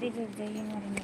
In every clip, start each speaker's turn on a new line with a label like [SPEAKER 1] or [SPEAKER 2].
[SPEAKER 1] जल्दी जुड़ जाइए हमारे में।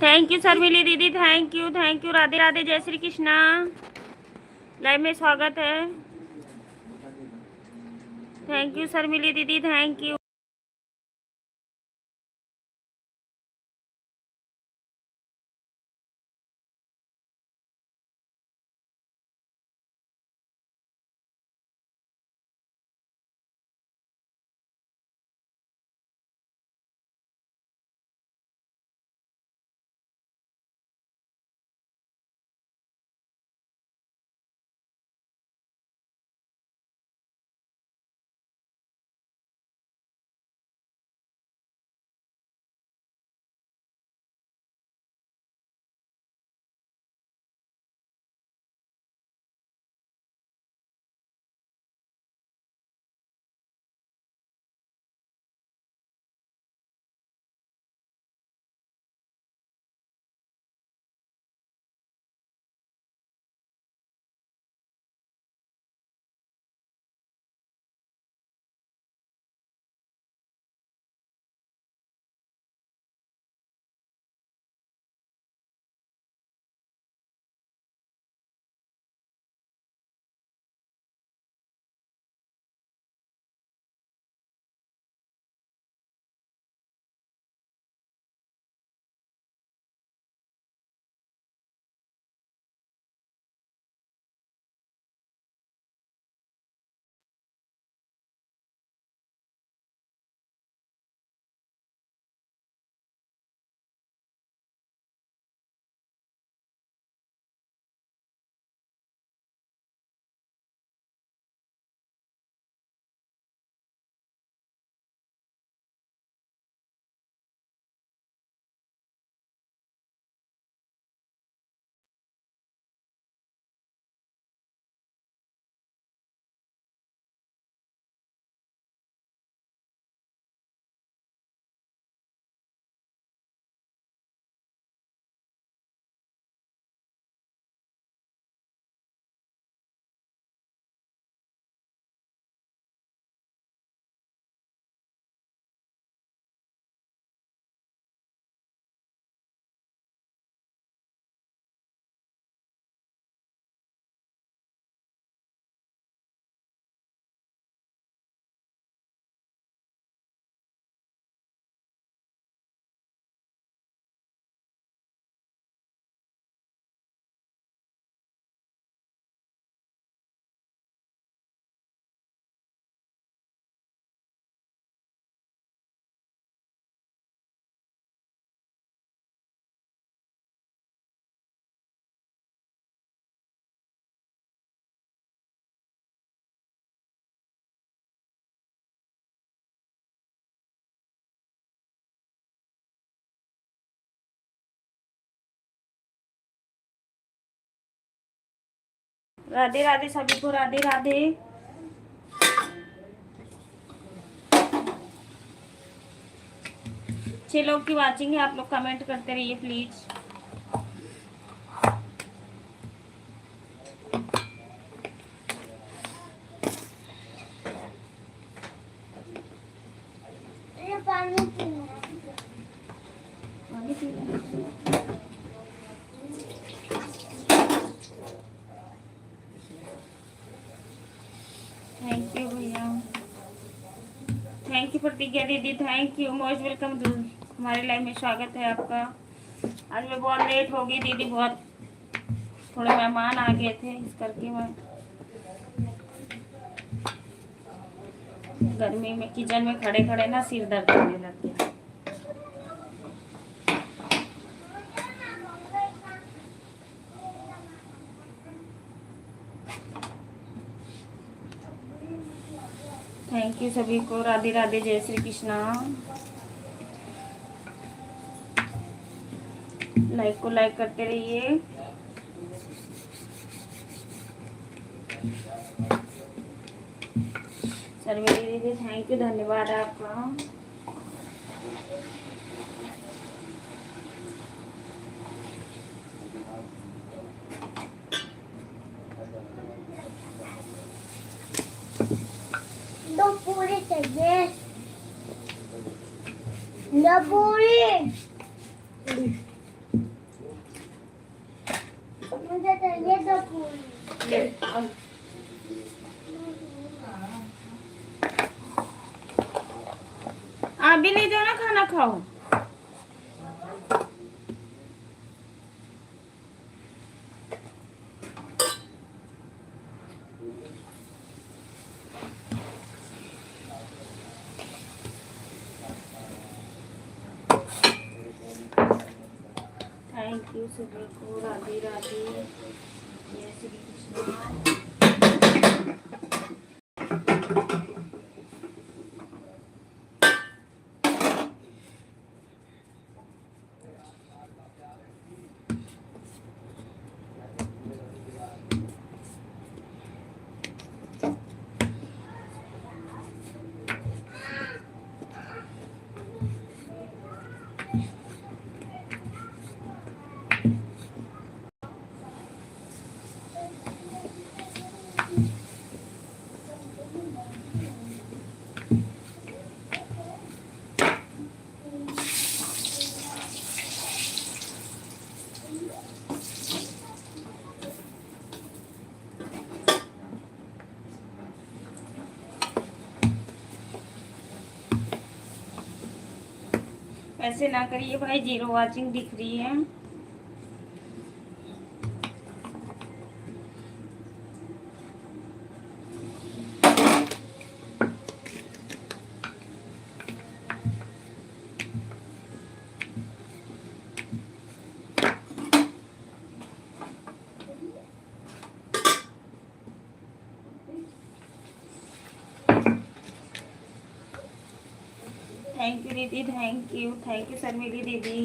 [SPEAKER 1] थैंक यू शर्मिली दीदी, थैंक यू। राधे राधे, जय श्री कृष्णा। लाइव में स्वागत है। थैंक यू शर्मिली दीदी, थैंक यू। राधे राधे सभी को, राधे राधे। छह लोग की वाचिंग है, आप लोग कमेंट करते रहिए प्लीज। पानी थैंक यू भैया, थैंक यू प्रतिज्ञा दीदी, थैंक यू, मोस्ट वेलकम। हमारे लाइव में स्वागत है आपका। आज मैं बहुत लेट हो गई दीदी, बहुत थोड़े मेहमान आ गए थे, इस करके मैं गर्मी में किचन में खड़े खड़े ना सिर दर्द करने लग गया। थैंक यू सभी को, राधे राधे, जय श्री कृष्णा। लाइक को लाइक करते रहिए। सर्वेली दीदी थैंक यू, धन्यवाद आपका। दो पूरी चाहिए, दो पूरी मुझे चाहिए, दो पूरी। आप भी ले जाओ ना, खाना खाओ। थैंक यू सभी को, राधे राधे, जय श्री कृष्ण। ऐसे ना करिए भाई, जीरो वाचिंग दिख रही है। थैंक यू दीदी, थैंक यू शर्मिली दीदी।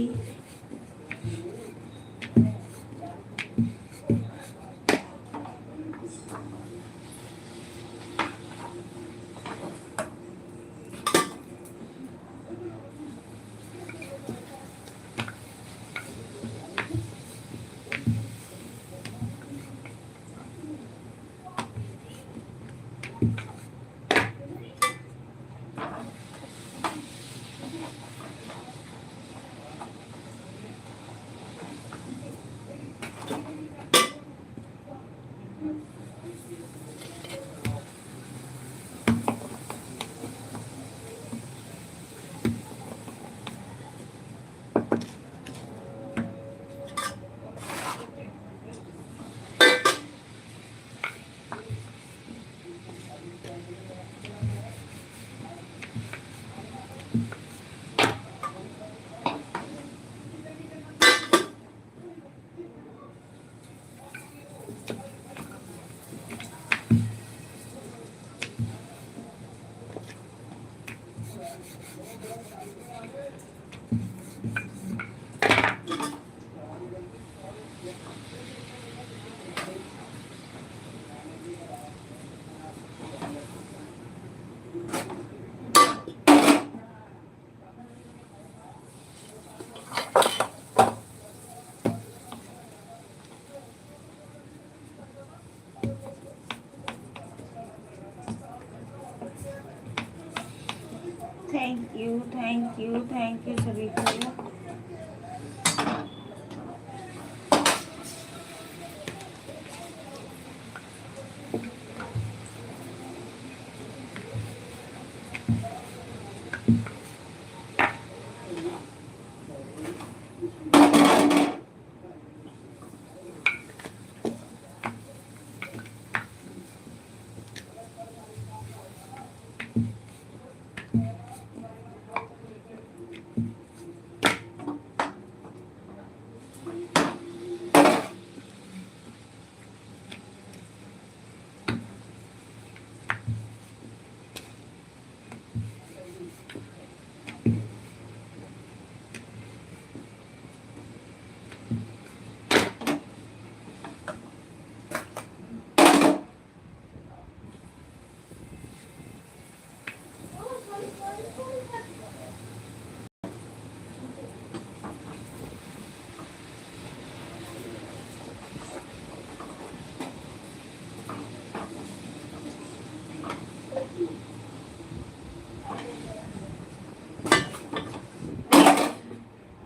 [SPEAKER 1] थैंक यू सभी को।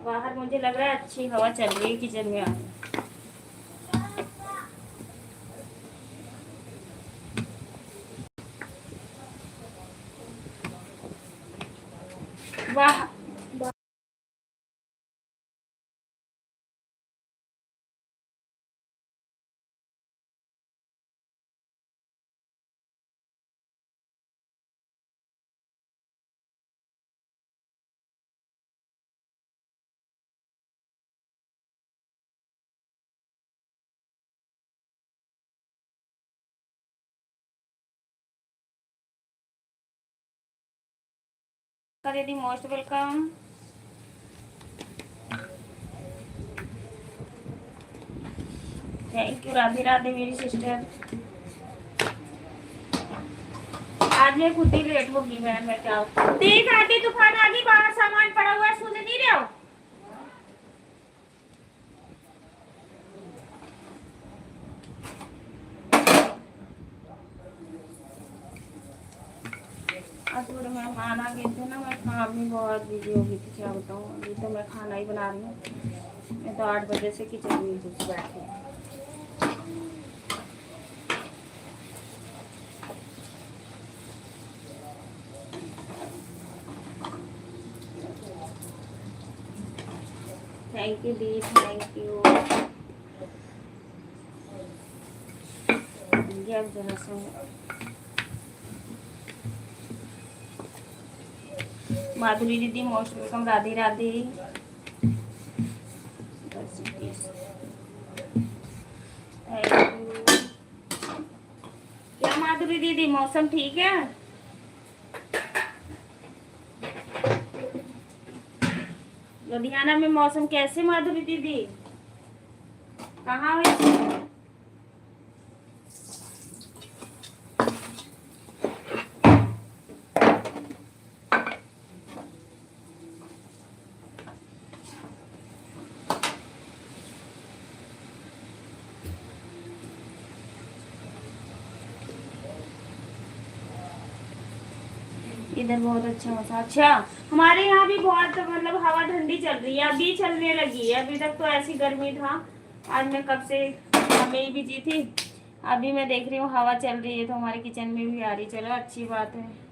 [SPEAKER 1] बाहर मुझे लग रहा है अच्छी हवा चल रही है किचन में आने। वाह, दीदी most welcome. Thank you Radhe Radhe मेरी सिस्टर। आज मैं खुद ही लेट होगी मैं क्या देख आती तूफान आ गई, बाहर सामान पड़ा हुआ है, सुन नहीं रहे हो? आज थोड़े मेहमान आ गए थे ना, मैं काम में बहुत बिजी हो गई थी, क्या बताऊँ। अभी तो मैं खाना ही बना रही हूँ। मैं तो 8 बजे से किचन में घुस बैठी हूँ। Thank you the, thank you. ये अब जरा सा माधुरी दीदी most welcome, Radhe Radhe. Thank you. क्या माधुरी दीदी मौसम ठीक है? लुधियाना में मौसम कैसे माधुरी दीदी? कहाँ हुई? इधर बहुत अच्छा मौसम। अच्छा, हमारे यहाँ भी बहुत मतलब हवा ठंडी चल रही है, अभी चलने लगी है। अभी तक तो ऐसी गर्मी था। आज मैं कब से मैं बिजी थी। अभी मैं देख रही हूँ हवा चल रही है तो हमारे किचन में भी आ रही। चलो अच्छी बात है।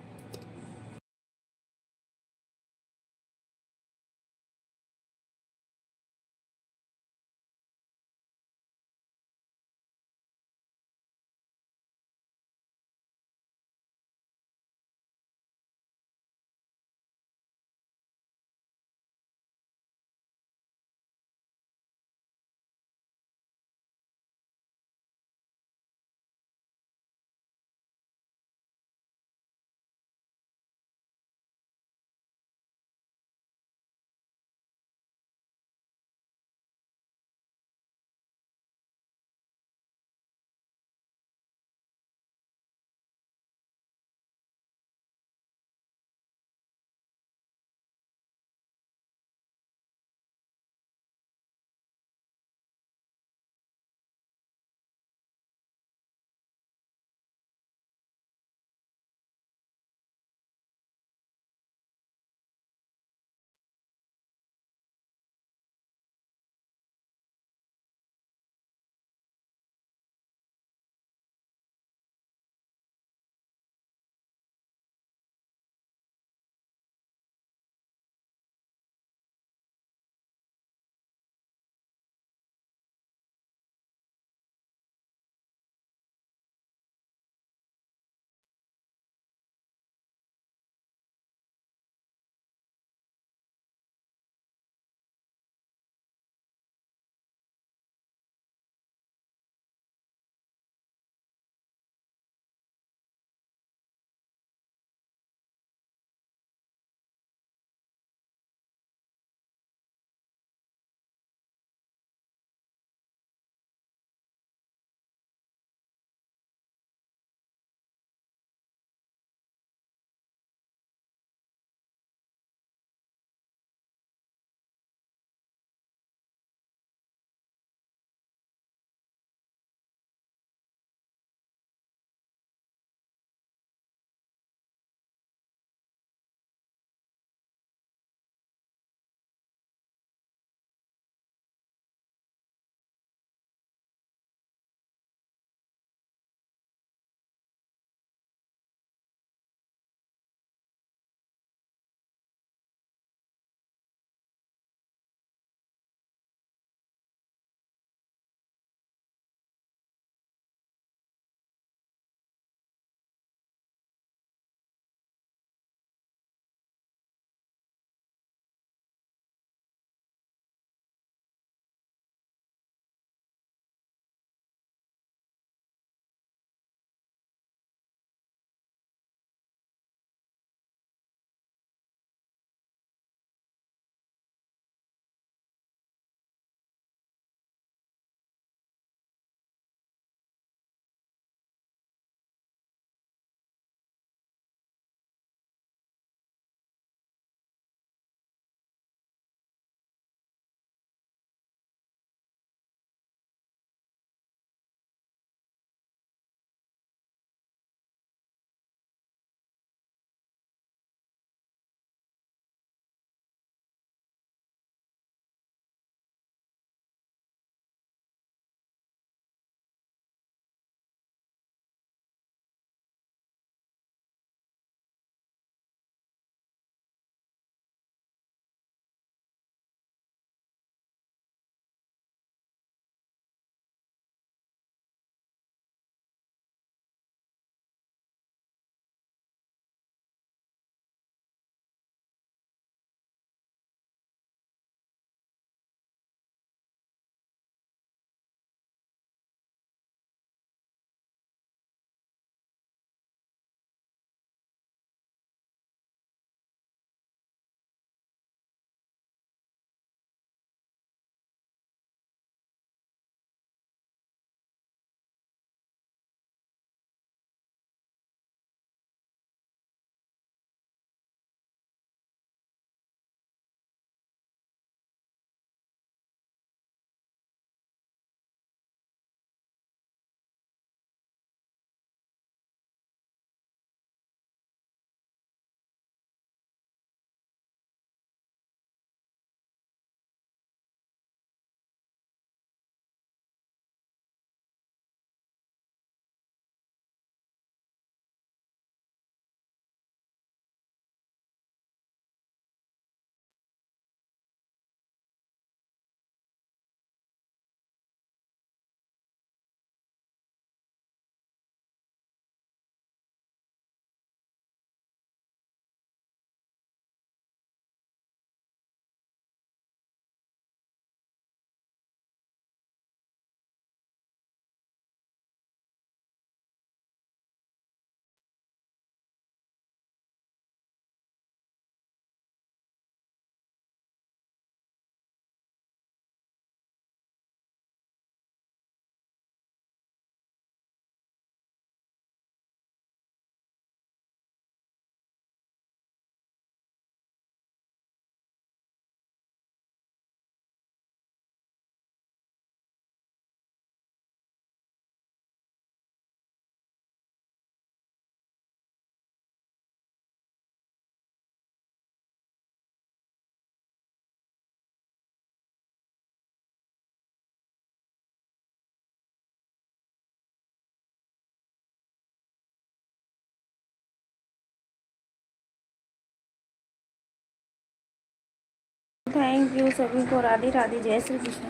[SPEAKER 1] थैंक यू सभी को। राधे राधे, जय श्री कृष्ण।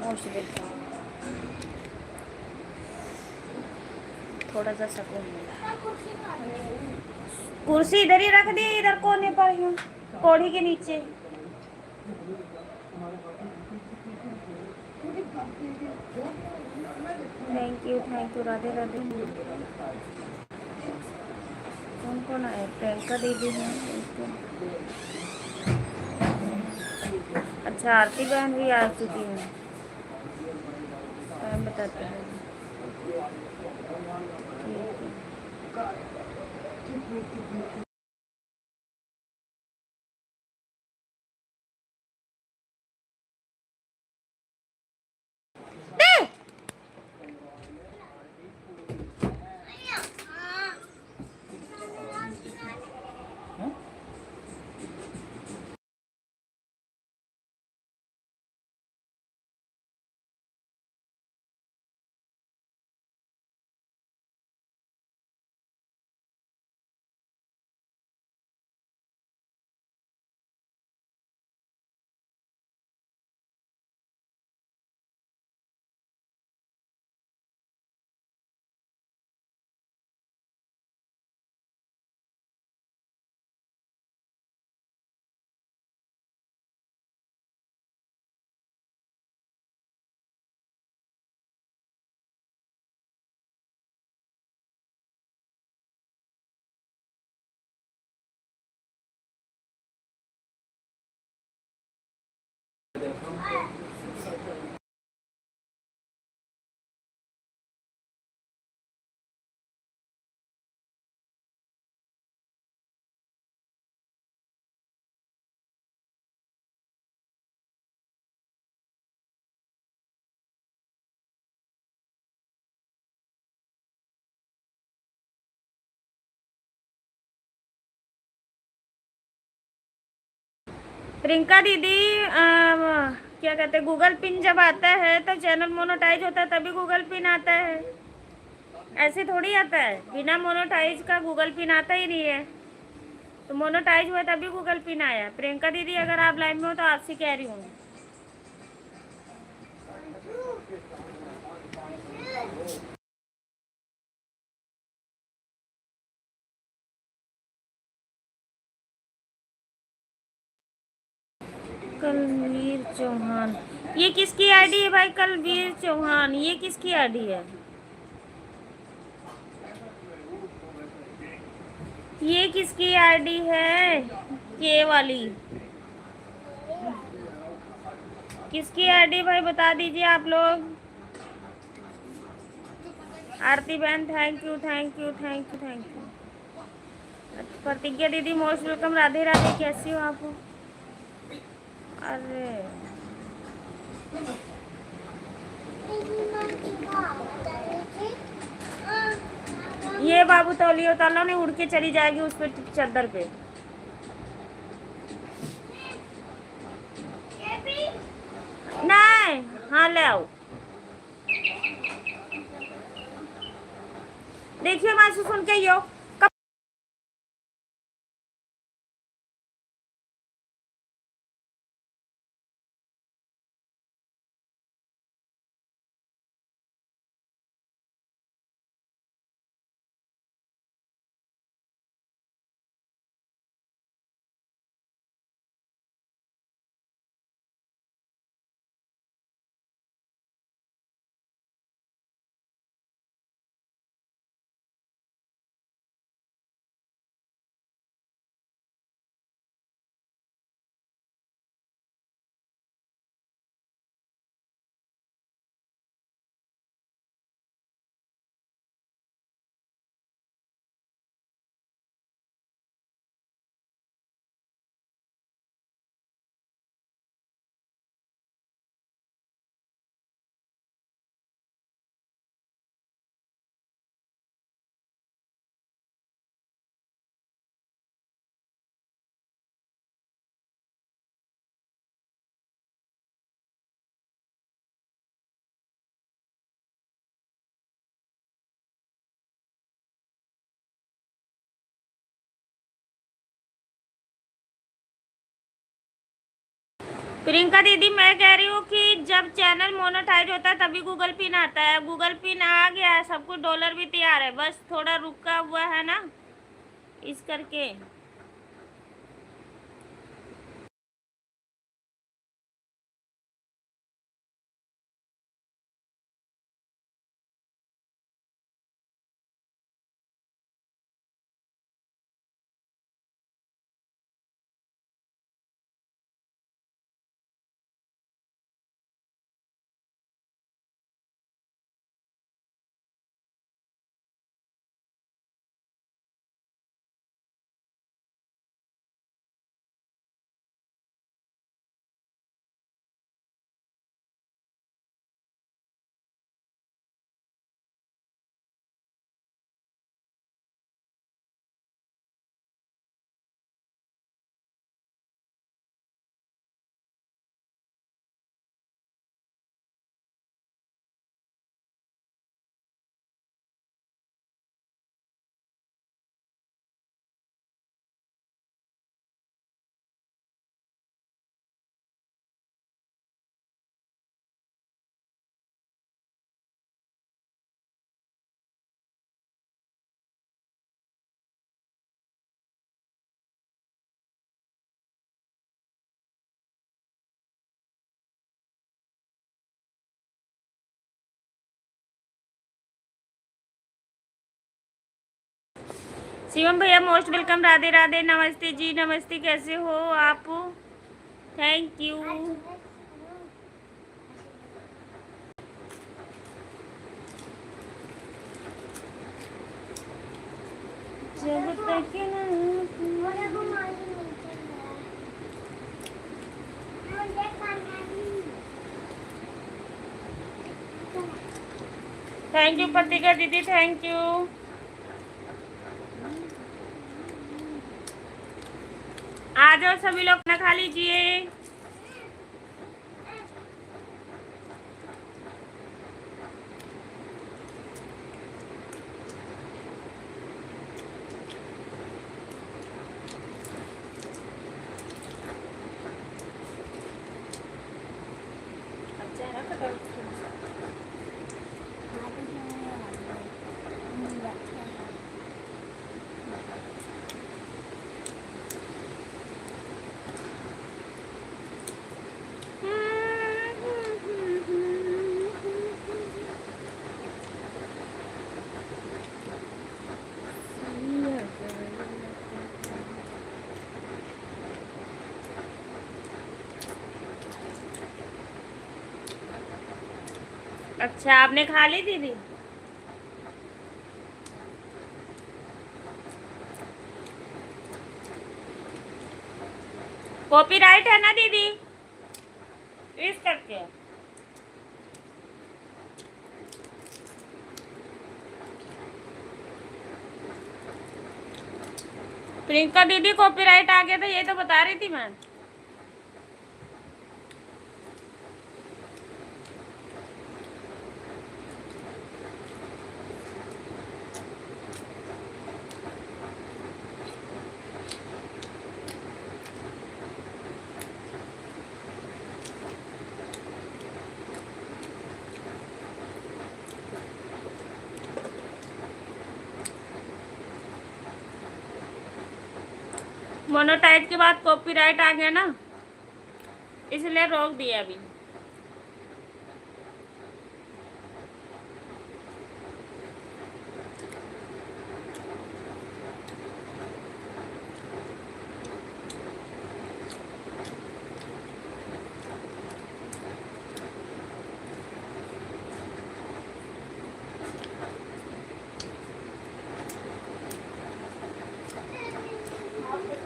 [SPEAKER 1] Most welcome. थोड़ा सा सकून मिला। कुर्सी इधर ही रख दी, इधर कोने पर हूँ, पौड़ी के नीचे। Thank you Radhe Radhe. कौन कौन आए? प्रियंका दीदी है। अच्छा, आरती बहन भी आ चुकी है। टाइम बताते हैं। प्रियंका दीदी, क्या कहते हैं, गूगल पिन जब आता है तो चैनल मोनोटाइज होता है, तभी गूगल पिन आता है। ऐसे थोड़ी आता है, बिना मोनोटाइज का गूगल पिन आता ही नहीं है। तो मोनोटाइज हुआ तभी गूगल पिन आया। प्रियंका दीदी, अगर आप लाइव में हो तो आपसे कह रही हूँ। कलवीर चौहान, ये किसकी आईडी है भाई? कलवीर चौहान, ये किसकी आईडी है? ये किसकी आईडी है? के वाली किसकी आईडी भाई, बता दीजिए आप लोग। आरती बहन, थैंक यू। प्रतिज्ञा दीदी, मोस्ट वेलकम। राधे राधे, कैसी हो आप? अरे ये बाबू तौलियो ताला ने उड़ के चली जाएगी उस पे, चादर पे। नहीं, हाँ ले आओ। देखिए मैं सुन के यो प्रियंका दीदी, मैं कह रही हूँ कि जब चैनल मोनेटाइज होता है तभी गूगल पिन आता है। गूगल पिन आ गया है, सब कुछ डॉलर भी तैयार है, बस थोड़ा रुका हुआ है ना इस करके। शिवम भैया मोस्ट वेलकम। राधे राधे। नमस्ते जी, नमस्ते। कैसे हो आप? Thank you. जब तक थैंक यू पतिका दीदी, थैंक यू। आ जाओ सभी लोग, खाना खा लीजिए। अच्छा, आपने खा ली दीदी? कॉपीराइट है ना दीदी इस करके? प्रियंका दीदी कॉपीराइट आ गया था, ये तो बता रही थी मैं। मोनोटाइज के बाद कॉपीराइट आ गया ना, इसलिए रोक दिया अभी।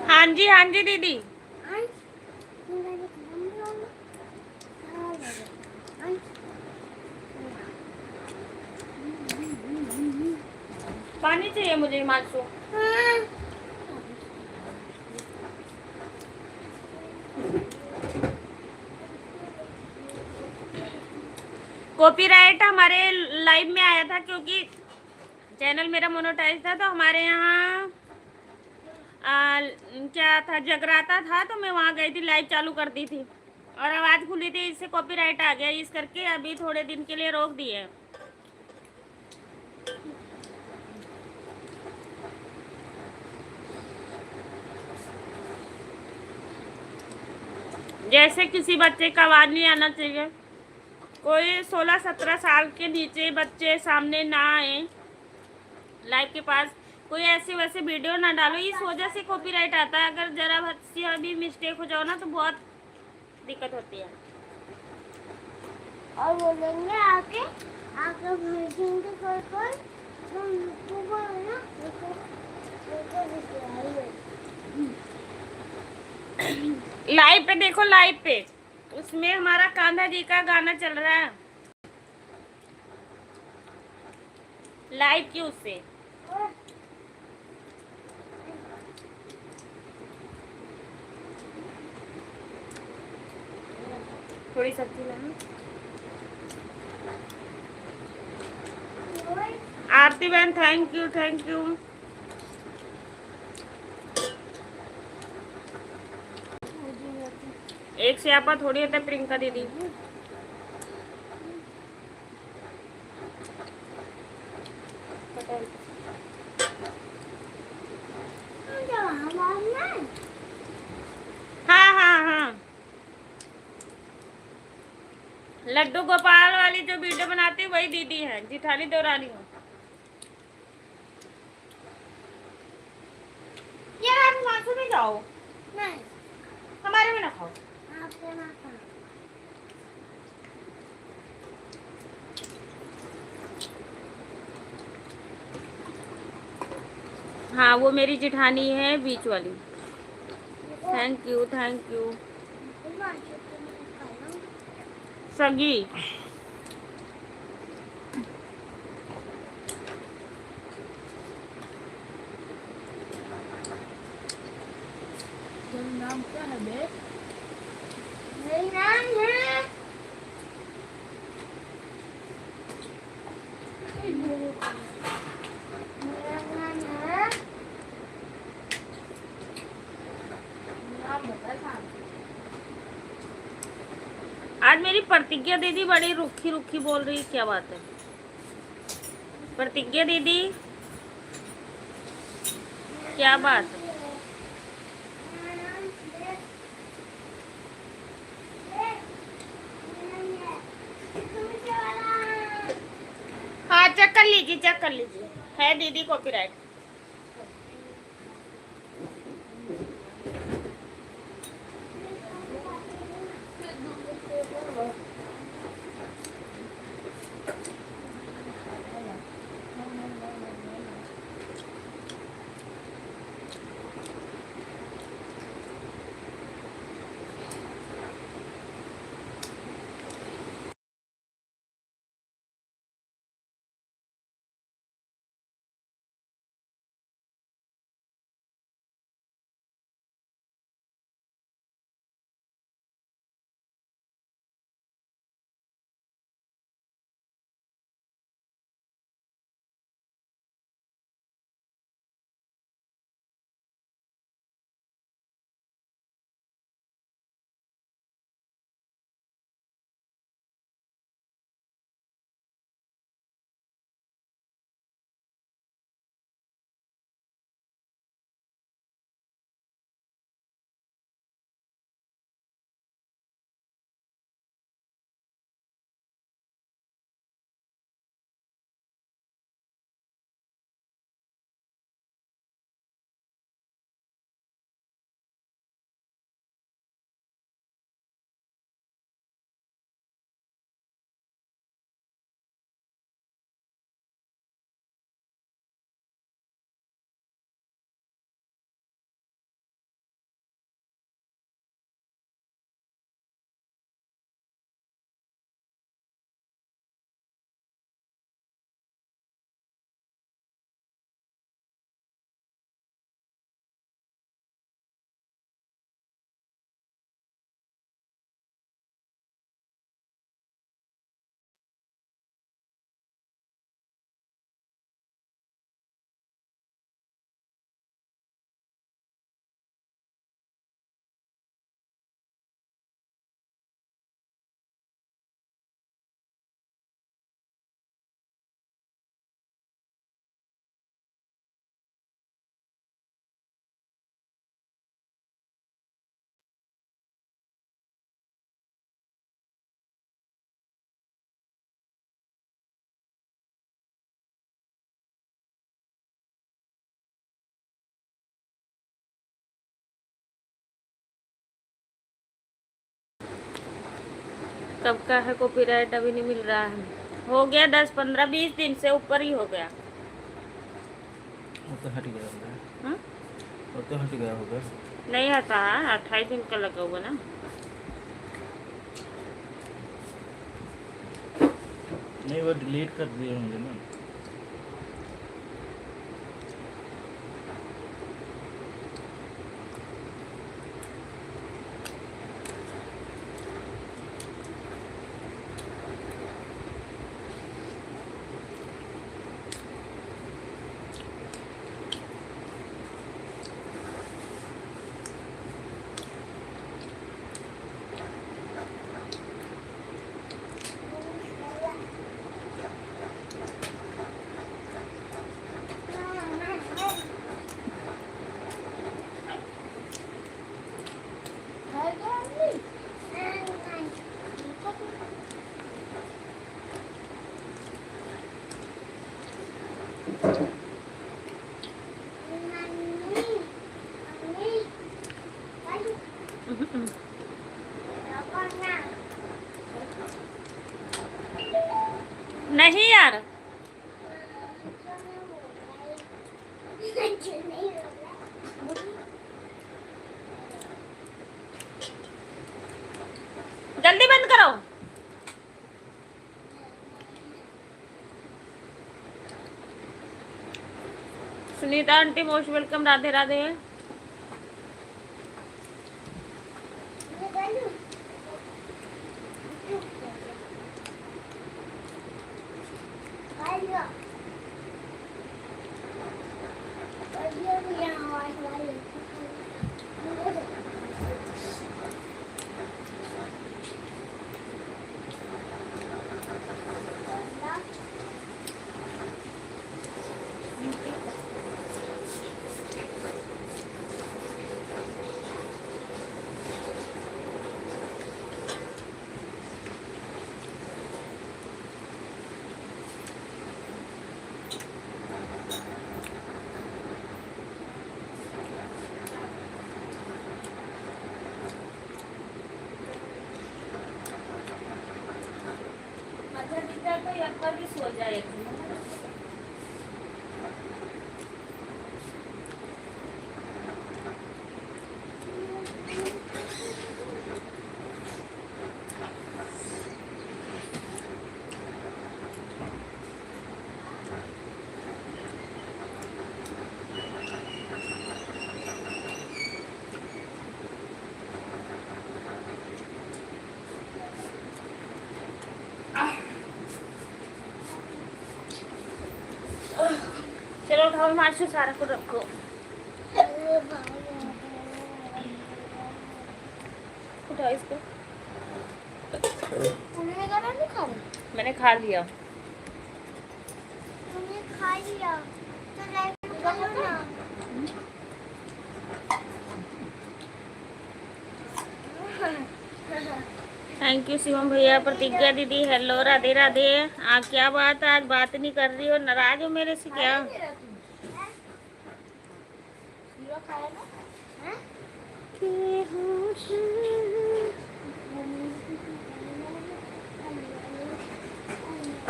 [SPEAKER 1] हाँ जी, हाँ जी दीदी। पानी चाहिए मुझे हिमांशु। कॉपीराइट हमारे लाइव में आया था क्योंकि चैनल मेरा मोनेटाइज था, तो हमारे यहाँ क्या था, जगराता था, तो मैं वहाँ गई थी, लाइव चालू कर दी थी और आवाज खुली थी, इससे कॉपीराइट आ गया, इस करके अभी थोड़े दिन के लिए रोक दिए। जैसे किसी बच्चे का आवाज नहीं आना चाहिए, कोई 16-17 साल के नीचे बच्चे सामने ना आए लाइव के पास, कोई ऐसे वैसे वीडियो ना डालो, इस वजह से कॉपीराइट आता है। अगर जरा सी अभी मिस्टेक हो जाओ ना तो बहुत दिक्कत होती है।
[SPEAKER 2] और बोलेंगे आके आके भेजेंगे कोई तुमको ना
[SPEAKER 1] लाइव पे देखो, लाइव पे उसमें हमारा कान्हा जी का गाना चल रहा है लाइव की उससे। थोड़ी सब्जी लाना। आरती बहन थैंक यू, थैंक यू। एक से आपा थोड़ी होता है प्रियंका दीदी। हाँ हाँ हाँ, लड्डू गोपाल वाली जो वीडियो बनाती है वही दीदी है, जिठानी दौरानी हो। यार आप मासू में जाओ,
[SPEAKER 2] नहीं
[SPEAKER 1] हमारे में ना खाओ।
[SPEAKER 2] आपके ना खाओ।
[SPEAKER 1] हाँ वो मेरी जिठानी है बीच वाली। Thank you, thank you. सगी
[SPEAKER 2] नाम क्या है बे? मेरी नाम है मेरा नाम है नाम बता।
[SPEAKER 1] आज मेरी प्रतिज्ञा दीदी बड़ी रुखी रुखी बोल रही है, क्या बात है? प्रतिज्ञा दीदी क्या बात है? हाँ चेक कर लीजिए, चेक कर लीजिए, है दीदी कॉपीराइट। कब का है कॉपीराइट, अभी नहीं मिल रहा है। हो गया 10 15 20 दिन से ऊपर ही हो गया।
[SPEAKER 3] वो तो हट गया होगा।
[SPEAKER 1] हम्म?
[SPEAKER 3] वो तो हट गया होगा।
[SPEAKER 1] नहीं आता है, 28 दिन का लगा हुआ ना।
[SPEAKER 3] नहीं, वो डिलीट कर दिए होंगे ना।
[SPEAKER 1] नहीं यार, जल्दी बंद करो। Sunita aunty most welcome, Radhe Radhe. तो एक बार भी सो जाए। चलो उठाओ, मार्शो सारा को रखो। उठाओ इसको।
[SPEAKER 2] नहीं खा रही?
[SPEAKER 1] मैंने खा लिया।
[SPEAKER 2] तुमने खा लिया तो लाइक करो ना।
[SPEAKER 1] थैंक यू शिवम भैया, प्रतिज्ञा दीदी हेलो, राधे राधे। क्या बात है, आज बात नहीं कर रही हो, नाराज हो मेरे से क्या?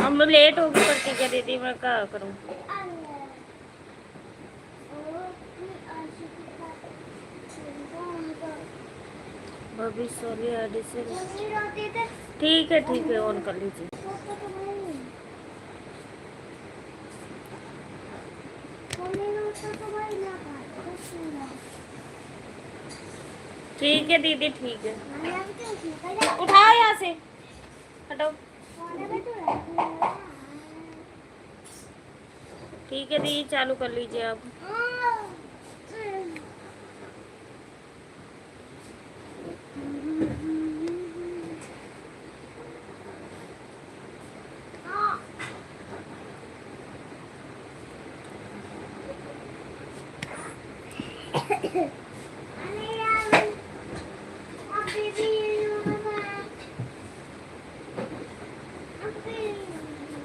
[SPEAKER 1] हम लेट होगी प्रतिज्ञा दीदी, मैं क्या करूँ? भविष्य वाली आईडी से ठीक है, ऑन कर लीजिए। ठीक है दीदी, ठीक है। उठाओ यहाँ से, हटाओ। ठीक है दीदी, चालू कर लीजिए आप।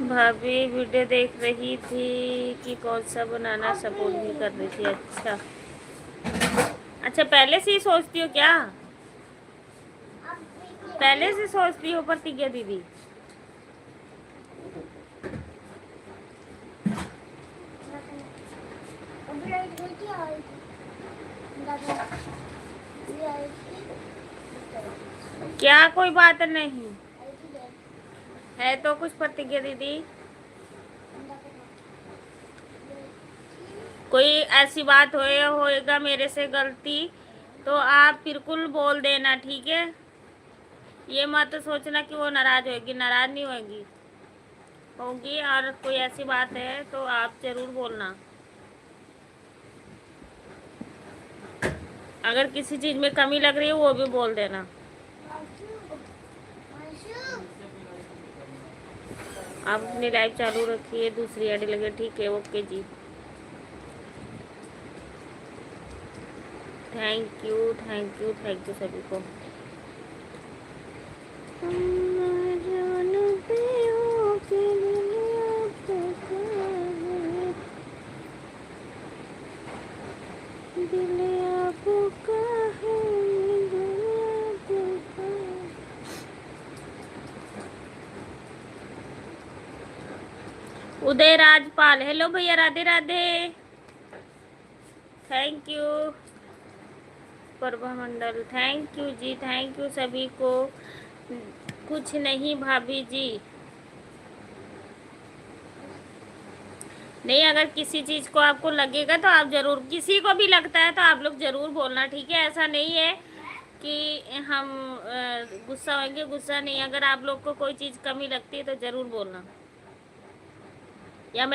[SPEAKER 1] भाभी वीडियो देख रही थी कि कौन सा बनाना, सपोर्ट भी कर रही थी। अच्छा, पहले से ही सोचती हो क्या? पहले से सोचती हो प्रतिज्ञा दीदी? क्या कोई बात नहीं है तो कुछ प्रतिज्ञा दीदी? कोई ऐसी बात होएगा मेरे से गलती तो आप बिल्कुल बोल देना, ठीक है? ये मत सोचना कि वो नाराज होगी, नाराज नहीं होगी। और कोई ऐसी बात है तो आप जरूर बोलना। अगर किसी चीज में कमी लग रही है वो भी बोल देना। आप अपनी लाइफ चालू रखिए, दूसरी आईडी लगे, ठीक है? ओके जी, थैंक यू सभी को। उदय राजपाल, हेलो भैया, Radhe Radhe, thank you. Prabha Mandal, thank you जी, थैंक यू सभी को। कुछ नहीं भाभी जी, नहीं, अगर किसी चीज़ को आपको लगेगा तो आप ज़रूर, किसी को भी लगता है तो आप लोग ज़रूर बोलना, ठीक है? ऐसा नहीं है कि हम गुस्सा होंगे, गुस्सा नहीं। अगर आप लोग को कोई चीज़ कमी लगती है तो ज़रूर बोलना, या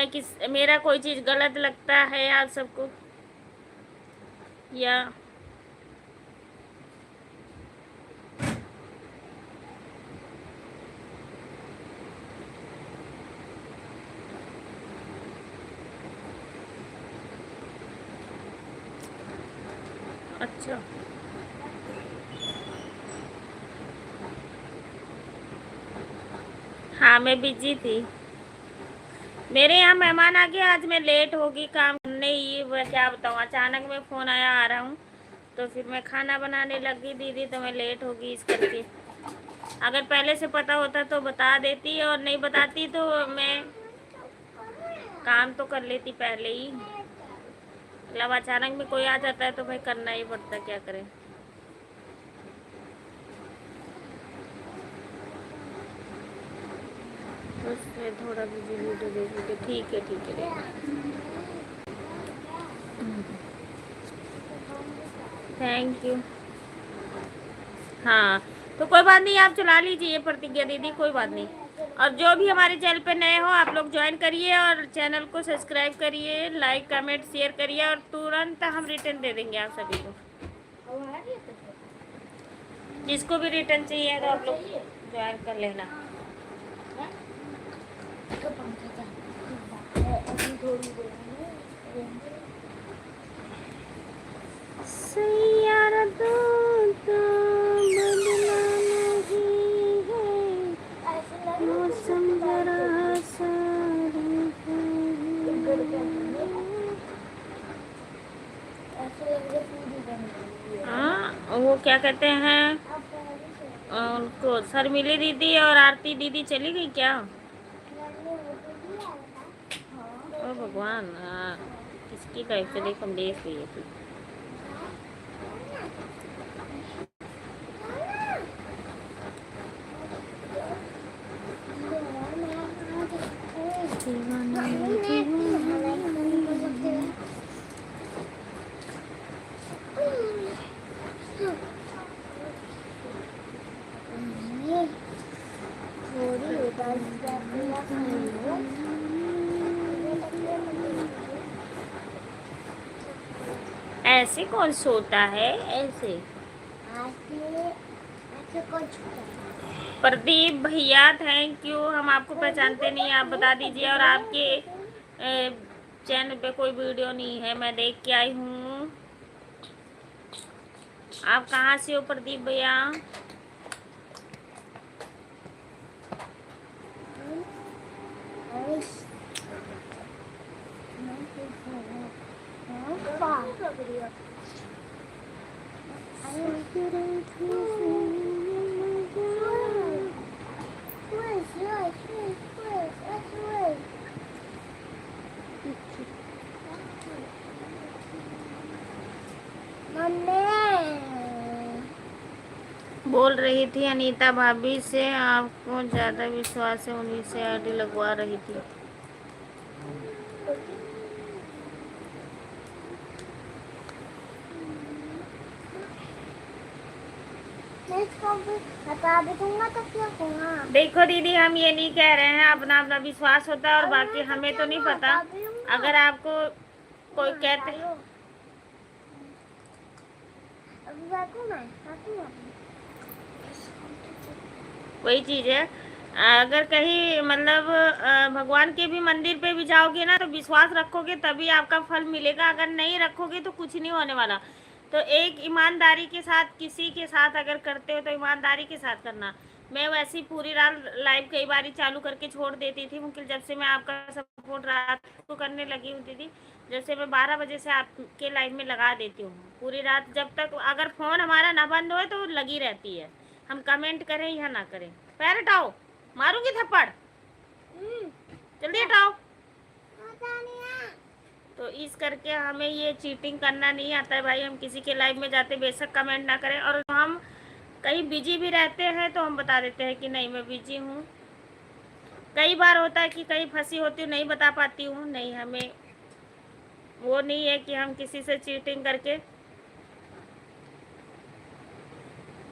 [SPEAKER 1] मेरा कोई चीज़ गलत लगता है आप सबको, या अच्छा, हाँ मैं बिजी थी, मेरे यहाँ मेहमान आ गए, आज मैं लेट होगी काम नहीं, क्या बताऊँ, अचानक में फ़ोन आया, आ रहा हूँ, तो फिर मैं खाना बनाने लगी दीदी, तो मैं लेट होगी इस करके। अगर पहले से पता होता तो बता देती, और नहीं बताती तो मैं काम तो कर लेती पहले ही। मतलब अचानक में कोई आ जाता है तो भाई करना ही पड़ता, क्या करें। उसमें थोड़ा बिजी वीडियो देखोगे, ठीक है। Thank you. हाँ तो कोई बात नहीं, आप चला लीजिए प्रतिज्ञा दीदी, कोई बात नहीं। और जो भी हमारे चैनल पे नए हो आप लोग ज्वाइन करिए और चैनल को सब्सक्राइब करिए, लाइक कमेंट शेयर करिए, और तुरंत हम रिटर्न दे देंगे आप सभी को। जिसको भी रिटर्न चाहिए तो आप लोग ज्वाइन कर लेना। सैयारा तो बदला नहीं है, मौसम जरा सा वो क्या कहते हैं उनको, शर्मिली दीदी और आरती दीदी चली गई क्या? ओ भगवान, किसकी लाइफ चली, कमलेश गई थी। ऐसे कौन सोता है ऐसे? प्रदीप भैया थैंक यू, हम आपको पहचानते नहीं, आप बता दीजिए। और आपके चैनल पे कोई वीडियो नहीं है, मैं देख के आई हूँ। आप कहाँ से हो प्रदीप भैया? बोल रही थी अनीता भाभी से आपको ज्यादा विश्वास है, उन्हीं से आईडी लगवा रही थी।
[SPEAKER 2] मैं इसको भी बता भी दूंगा तो क्या होगा।
[SPEAKER 1] देखो दीदी, हम ये नहीं कह रहे हैं, अपना अपना विश्वास होता है और बाकी हमें तो नहीं पता। अगर आपको कोई कहते
[SPEAKER 2] अभी बैठू मैं
[SPEAKER 1] वही चीज है, अगर कहीं मतलब भगवान के भी मंदिर पे भी जाओगे ना तो विश्वास रखोगे तभी आपका फल मिलेगा, अगर नहीं रखोगे तो कुछ नहीं होने वाला। तो एक ईमानदारी के साथ किसी के साथ अगर करते हो तो ईमानदारी के साथ करना। मैं वैसे ही पूरी रात लाइव कई बार चालू करके छोड़ देती थी, मुमकिन जब से मैं आपका सपोर्ट रात को करने लगी हूँ दीदी, जैसे मैं 12 बजे से आपके लाइव में लगा देती हूँ पूरी रात, जब तक अगर फ़ोन हमारा ना बंद हो तो लगी रहती है, हम कमेंट करें या ना करें। पैर हटाओ, मारूंगी थप्पड़, जल्दी हटाओ। तो इस करके हमें ये चीटिंग करना नहीं आता है भाई। हम किसी के लाइव में जाते बेशक कमेंट ना करें, और हम कहीं बिजी भी रहते हैं तो हम बता देते हैं कि नहीं मैं बिजी हूँ। कई बार होता है कि कहीं फंसी होती हूँ नहीं बता पाती हूँ, नहीं, हमें वो नहीं है कि हम किसी से चीटिंग करके।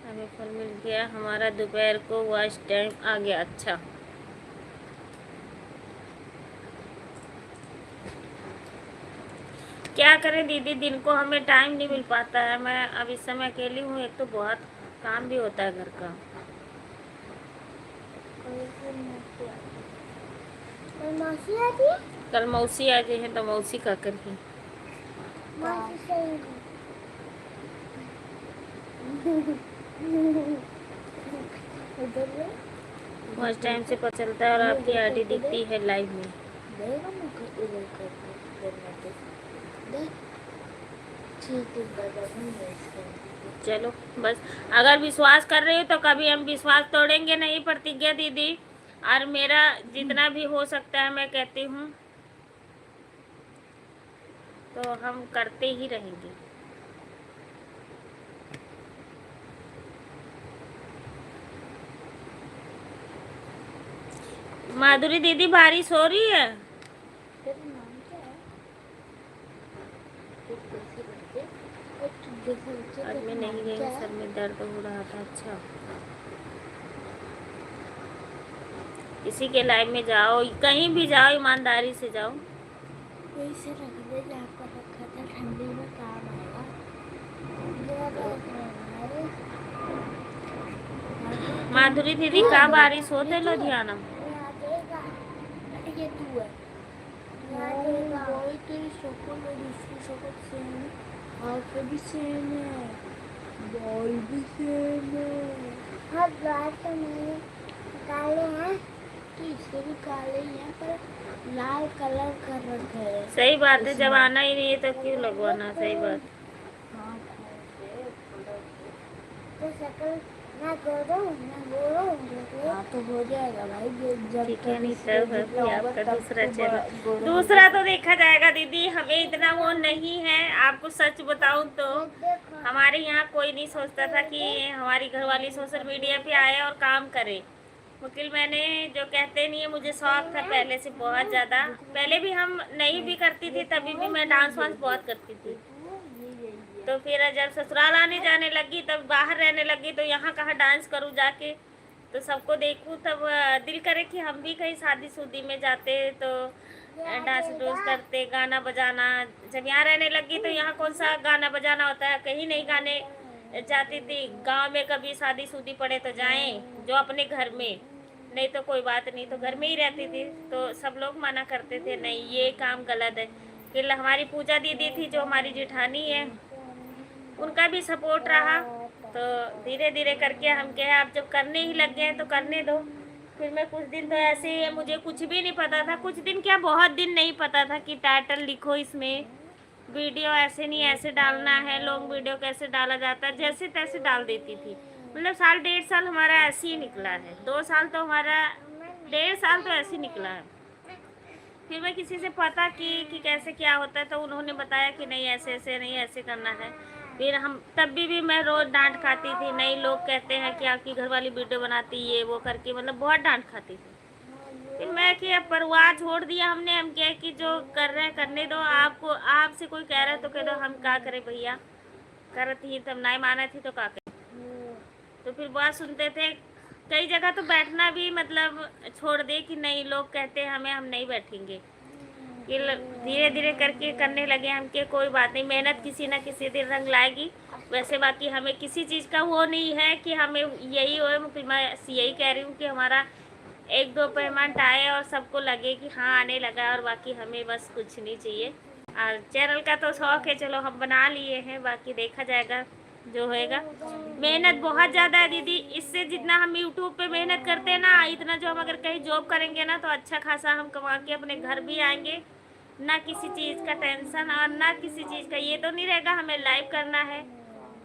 [SPEAKER 1] हमें फल मिल गया, हमारा दोपहर को वॉच टाइम आ गया। अच्छा, क्या करें दीदी, दिन को हमें टाइम नहीं मिल पाता है। मैं अब इस समय अकेली हूँ, एक तो बहुत काम भी होता है घर का।
[SPEAKER 2] मौसी आती है?
[SPEAKER 1] कल मौसी आ गई है तो मौसी का करके
[SPEAKER 2] मौसी से
[SPEAKER 1] फर्स्ट टाइम से पता चलता है और आपकी आईडी दिखती है लाइव में। चलो बस, अगर विश्वास कर रहे हो तो कभी हम विश्वास तोड़ेंगे नहीं प्रतिज्ञा दीदी, और मेरा जितना भी हो सकता है मैं कहती हूँ तो हम करते ही रहेंगे। माधुरी दीदी बारिश हो रही है? आज मैं नहीं गई, सर में दर्द हो रहा था। अच्छा, किसी के लाइव में जाओ, कहीं भी जाओ ईमानदारी से जाओ।
[SPEAKER 2] से रख दे, जहाँ पर रखा था ठंडी में काम आएगा।
[SPEAKER 1] माधुरी दीदी का बारिश होते लुधियाना?
[SPEAKER 2] ये तू है तेरी शक्ल और दूसरी शक्ल सेम है, हाथ भी सेम है, बॉल भी सेम है। हाँ, बाल तो नहीं काले हैं, तो इसके भी काले ही हैं पर लाल कलर कर रखे हैं।
[SPEAKER 1] सही बात है, जब आना ही नहीं है तो क्यों लगवाना। सही बात।
[SPEAKER 2] हाँ, तो शक्ल ना करो ना बोलो, हाँ तो हो जाएगा भाई।
[SPEAKER 1] ठीक है, नहीं सब है आपका दूसरा चैनल, दूसरा तो देखा जाएगा दीदी, हमें इतना वो नहीं है। आपको सच बताऊं तो हमारे यहाँ कोई नहीं सोचता था कि हमारी घरवाली सोशल मीडिया पे आए और काम करे। वकील मैंने जो कहते नहीं है, मुझे शौक था पहले से बहुत ज़्यादा। पहले भी हम नहीं भी करती थी तभी भी मैं डांस वांस बहुत करती थी। तो फिर जब ससुराल आने जाने लगी, तब बाहर रहने लगी, तो यहाँ कहाँ डांस करूँ जाके, तो सबको देखूँ तब दिल करे कि हम भी कहीं शादी शुदी में जाते तो डांस डूस करते, गाना बजाना। जब यहाँ रहने लगी तो यहाँ कौन सा गाना बजाना होता है, कहीं नहीं गाने जाती थी। गांव में कभी शादी शुदी पड़े तो जाएं, जो अपने घर में, नहीं तो कोई बात नहीं, तो घर में ही रहती थी। तो सब लोग मना करते थे, नहीं ये काम गलत है। फिर हमारी पूजा दीदी थी जो हमारी जेठानी है, उनका भी सपोर्ट रहा, तो धीरे धीरे करके हम कहे आप जब करने ही लग गए तो करने दो। फिर मैं कुछ दिन तो ऐसे ही, मुझे कुछ भी नहीं पता था, कुछ दिन क्या बहुत दिन नहीं पता था कि टाइटल लिखो इसमें, वीडियो ऐसे नहीं ऐसे डालना है, लॉन्ग वीडियो कैसे डाला जाता है, जैसे तैसे डाल देती थी। मतलब साल 1.5 साल हमारा ऐसे ही निकला है, 2 साल तो हमारा, 1.5 साल तो ऐसे ही निकला है। फिर मैं किसी से पता कि कैसे क्या होता है, तो उन्होंने बताया कि नहीं ऐसे ऐसे नहीं ऐसे करना है। फिर हम तब भी मैं रोज डांट खाती थी, नहीं लोग कहते हैं कि आपकी घरवाली वीडियो बनाती ये वो करके, मतलब बहुत डांट खाती थी। फिर मैं कि अब परवाह छोड़ दिया हमने, हम कहे कि जो कर रहे हैं करने दो, आपको आपसे कोई कह रहा है तो कह दो, हम क्या करें भैया, करती ही तब नहीं माना थी तो क्या करें। तो फिर बात सुनते थे, कई जगह तो बैठना भी मतलब छोड़ दे कि नहीं लोग कहते हैं हमें, हम नहीं बैठेंगे। ये धीरे धीरे करके करने लगे हम कि कोई बात नहीं, मेहनत किसी ना किसी दिन रंग लाएगी। वैसे बाकी हमें किसी चीज़ का वो नहीं है कि हमें यही हो, मैं यही कह रही हूँ कि हमारा 1-2 पेमेंट आए और सबको लगे कि हाँ आने लगा, और बाकी हमें बस कुछ नहीं चाहिए। और चैनल का तो शौक है, चलो हम बना लिए हैं, बाकी देखा जाएगा जो होएगा। मेहनत बहुत ज़्यादा है दीदी, इससे जितना हम यूट्यूब पे मेहनत करते हैं ना, इतना जो हम अगर कहीं जॉब करेंगे ना तो अच्छा खासा हम कमा के अपने घर भी आएंगे, ना किसी चीज़ का टेंशन और ना किसी चीज़ का ये तो नहीं रहेगा हमें लाइव करना है,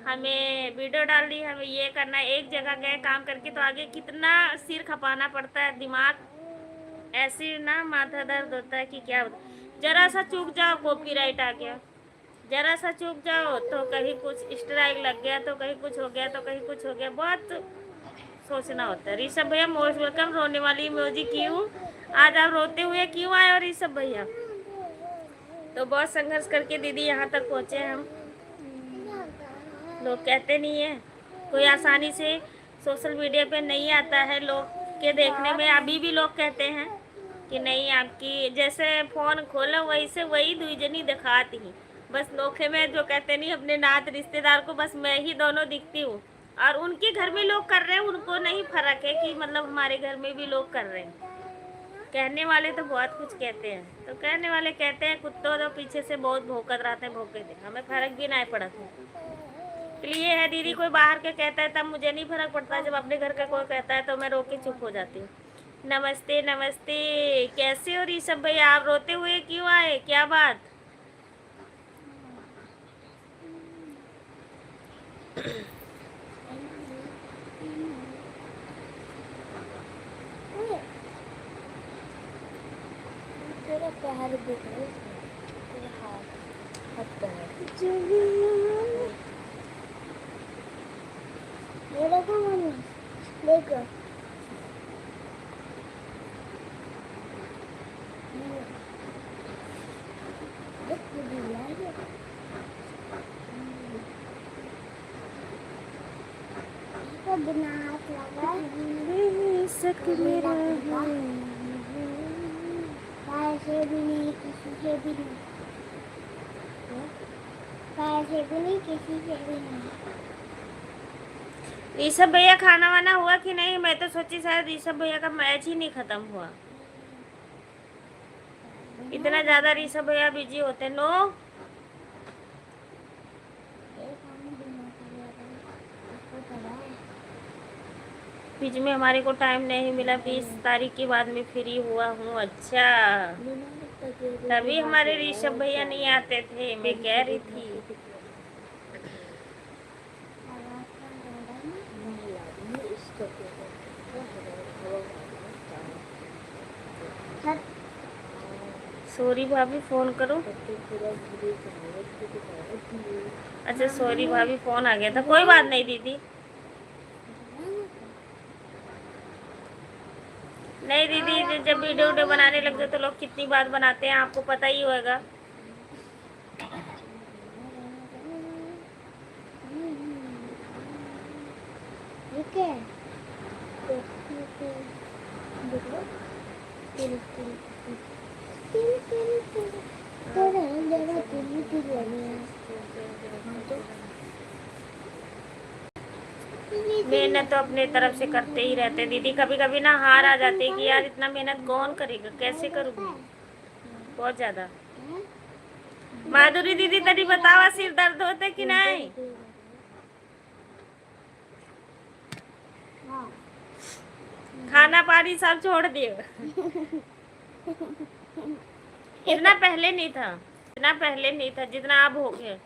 [SPEAKER 1] हमें वीडियो डालनी है, हमें ये करना है। एक जगह गए काम करके तो आगे कितना सिर खपाना पड़ता है, दिमाग ऐसे ना माथा दर्द होता है कि क्या, जरा सा चूक जाओ कॉपीराइट आ गया, जरा सा चूक जाओ तो कहीं कुछ स्ट्राइक लग गया, तो कहीं कुछ हो गया, तो कहीं कुछ हो गया, बहुत सोचना होता है। ऋषभ भैया मोस्ट वेलकम, रोने वाली इमोजी क्यों, आज आप रोते हुए क्यों आए हो ऋषभ भैया? तो बहुत संघर्ष करके दीदी यहाँ तक पहुँचे हम, लोग कहते नहीं है कोई आसानी से सोशल मीडिया पे नहीं आता है, लोग के देखने में अभी भी लोग कहते हैं कि नहीं आपकी जैसे फ़ोन खोलो वही से वही दुईजनी दिखाती ही, बस नोखे में जो कहते नहीं अपने नात रिश्तेदार को बस मैं ही दोनों दिखती हूँ, और उनके घर में लोग कर रहे हैं उनको नहीं फर्क है कि मतलब हमारे घर में भी लोग कर रहे हैं। कहने वाले तो बहुत कुछ कहते हैं, तो कहने वाले कहते हैं कुत्तों तो पीछे से बहुत भौंकत रहते हैं, भौंके थे, हमें फर्क भी नहीं पड़ा था। इसलिए है दीदी, कोई बाहर के कहता है तब मुझे नहीं फर्क पड़ता, जब अपने घर का कोई कहता है तो मैं रो के चुप हो जाती हूँ। नमस्ते नमस्ते, कैसे हो ऋषभ भैया, आप रोते हुए क्यों आए, क्या बात?
[SPEAKER 2] तेरा पैर दिख रहा है, तेरा हाथ पैर ये देखो मम्मी, देखो बिना हाथ लगा पैसे भी नहीं, किसी से भी नहीं, पैसे भी नहीं, किसी से भी नहीं।
[SPEAKER 1] ऋषभ भैया खाना वाना हुआ कि नहीं? मैं तो सोची शायद ऋषभ भैया का मैच ही नहीं खत्म हुआ, इतना ज्यादा ऋषभ भैया बिजी होते। नो बीच में हमारे को टाइम नहीं मिला, 20 तारीख के बाद में फ्री हुआ हूँ। अच्छा तभी हमारे ऋषभ भैया नहीं आते थे, मैं कह रही थी। सॉरी भाभी फोन करो। अच्छा सॉरी भाभी फोन आ गया था, कोई बात नहीं दीदी। नहीं दीदी, जब वीडियो बनाने लग जाए तो लोग कितनी बात बनाते हैं आपको पता ही होगा। मेहनत तो अपने तरफ से करते ही रहते दीदी, कभी कभी ना हार आ जाती है कि यार इतना मेहनत कौन करेगा, कैसे करूँगी, बहुत ज्यादा। माधुरी दीदी तरी बतावा, सिर दर्द होता कि नहीं? खाना पानी सब छोड़ दियो। इतना पहले नहीं था, इतना पहले नहीं था जितना अब हो गया।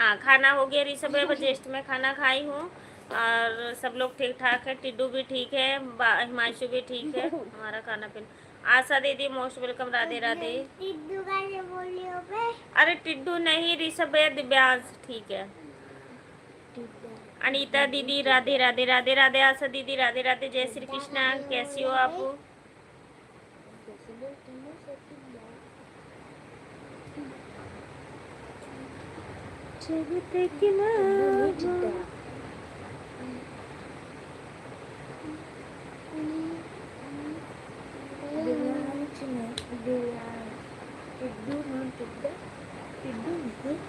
[SPEAKER 1] हाँ खाना हो गया ऋषभ भैया, ज्येष्ठ में खाना खाई हूँ और सब लोग ठीक ठाक है, टिड्डू भी ठीक है, हिमांशु भी ठीक है, हमारा खाना पीना। आशा दीदी मोस्ट वेलकम, राधे राधे।
[SPEAKER 2] टिड्डू कैसे बोली हो बे?
[SPEAKER 1] अरे टिड्डू नहीं, ऋषभ भैया दिव्यांश ठीक है। अनीता दीदी राधे राधे राधे राधे। आशा दीदी राधे राधे, जय श्री कृष्णा, कैसी हो आप?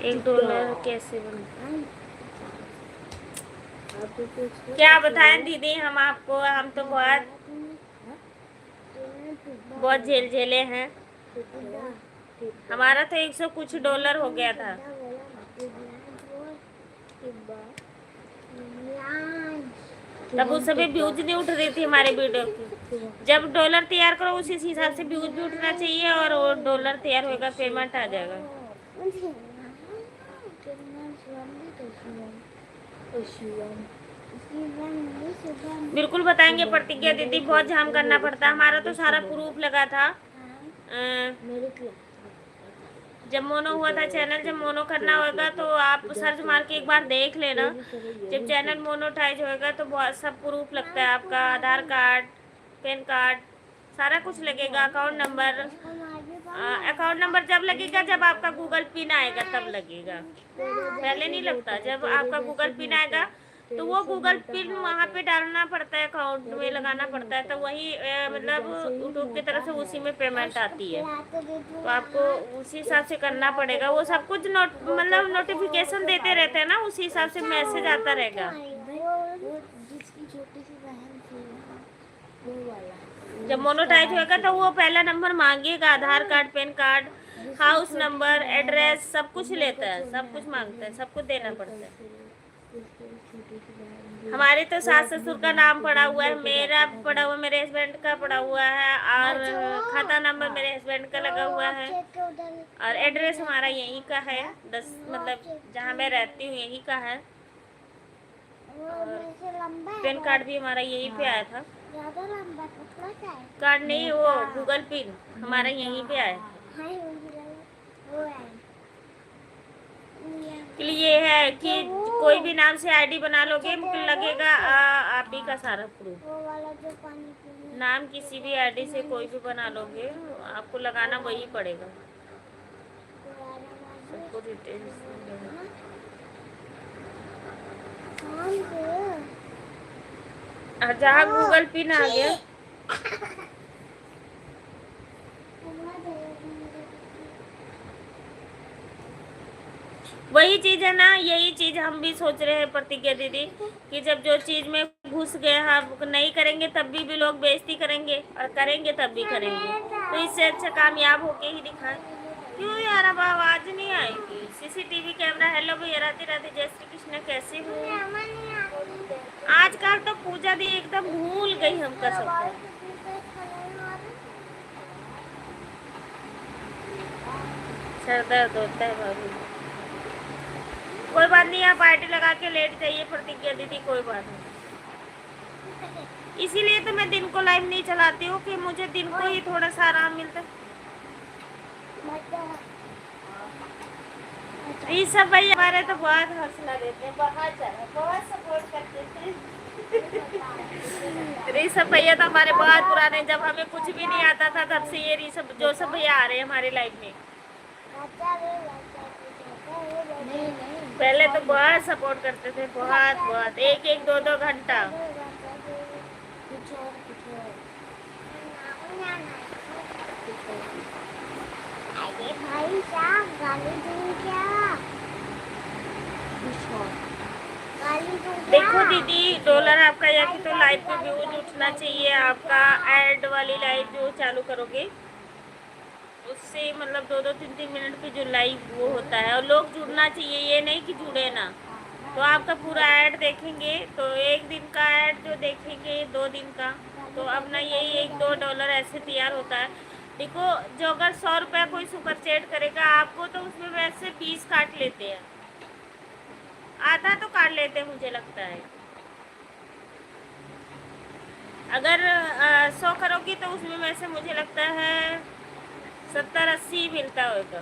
[SPEAKER 1] $1 कैसे बनता है? क्या बताएं दीदी हम आपको, हम तो बहुत बहुत झेले हैं। हमारा तो 100 कुछ डॉलर हो गया था। तब उस समय व्यूज नहीं उठ रही थी हमारे वीडियो की। जब डॉलर तैयार करो उसी हिसाब से व्यूज भी उठना चाहिए, और वो डॉलर तैयार होगा, पेमेंट आ जाएगा। बिल्कुल बताएंगे प्रतिज्ञा दीदी, बहुत झाम करना पड़ता है। हमारा तो सारा प्रूफ लगा था। जब मोनो हुआ था चैनल, जब मोनो करना होगा तो आप सर्च मार के एक बार देख लेना। जब चैनल मोनोटाइज होएगा तो बहुत सब प्रूफ लगता है आपका, आधार कार्ड, पैन कार्ड, सारा कुछ लगेगा। अकाउंट नंबर जब लगेगा जब आपका गूगल पिन आएगा तब लगेगा, पहले नहीं लगता। जब आपका गूगल पिन आएगा तो वो गूगल पिन वहाँ पे डालना पड़ता है, अकाउंट में लगाना पड़ता है, तो वही मतलब यूट्यूब की तरफ से उसी में पेमेंट आती है। तो आपको उसी हिसाब से करना पड़ेगा। वो सब कुछ मतलब नोटिफिकेशन देते रहते हैं ना, उसी हिसाब से मैसेज आता रहेगा। जब मोनोटाइज होगा तो वो पहला नंबर मांगेगा, Aadhaar card, PAN card, house number, address, सब कुछ लेता है, सब कुछ मांगता है, सब कुछ देना पड़ता है। हमारे तो सास ससुर का नाम पड़ा हुआ है, मेरा पड़ा हुआ, मेरे हस्बैंड का पड़ा हुआ है, और खाता नंबर मेरे हस्बैंड का लगा हुआ है, और एड्रेस हमारा यहीं का है, 10 मतलब जहाँ मैं रहती हूँ यहीं का है। पैन कार्ड भी हमारा यहीं पे आया था। कार्ड नहीं, वो गूगल पिन हमारा यहीं पे आया था। ये है कि कोई भी नाम से आईडी बना लोगे, लगेगा आप ही का सारा प्रूफ। नाम किसी भी आईडी से कोई भी बना लोगे, आपको लगाना वही पड़ेगा, सबको डिटेल्स। जहाँ गूगल पिन आ गया वही चीज है ना, यही चीज हम भी सोच रहे हैं प्रतिज्ञा दीदी, कि जब जो चीज में घुस गए हम नहीं करेंगे तब भी लोग बेइज्जती करेंगे, और करेंगे तब भी करेंगे। तो इससे अच्छा कामयाब होके ही दिखाएं। क्यों यार अब आवाज नहीं आएगी? CCTV camera. हेलो भैया, राधे राधे, जय श्री कृष्ण, कैसे हो? आजकल तो पूजा दी एकदम भूल गई हमका सब। सर दर्द होता है भाभी। कोई बात नहीं, आप पार्टी लगा के लेट जाइए प्रतिज्ञा दीदी, कोई बात नहीं। इसीलिए तो मैं दिन को लाइव नहीं चलाती हूँ कि मुझे दिन को ही थोड़ा सा आराम मिलता है। ये सब भाई हमारे तो बहुत हौसला देते हैं, बहुत सपोर्ट करते थे। ऋषभ भैया तो हमारे बहुत पुराने, जब हमें कुछ भी नहीं आता था तब से ये ऋषभ जो सब भैया आ रहे हैं हमारे लाइफ में। पहले तो बहुत सपोर्ट करते थे, बहुत 1-1, 2-2 घंटा।
[SPEAKER 2] अरे भाई साहब, गाली दूं क्या?
[SPEAKER 1] देखो दीदी, डॉलर आपका या कि तो लाइव पे व्यूज उठना चाहिए आपका। ऐड वाली लाइव जो चालू करोगे उससे मतलब 2-2, 3-3 मिनट पे जो लाइव वो होता है, और लोग जुड़ना चाहिए, ये नहीं कि जुड़े ना। तो आपका पूरा ऐड देखेंगे तो 1 दिन का ऐड जो देखेंगे 2 दिन का, तो अपना यही $1-2 ऐसे तैयार होता है। देखो, जो अगर 100 रुपया कोई सुपर चैट करेगा आपको, तो उसमें वैसे 20 काट लेते हैं, आधा तो काट लेते हैं मुझे लगता है। अगर 100 करोगी तो उसमें वैसे मुझे लगता है 70-80 मिलता होगा।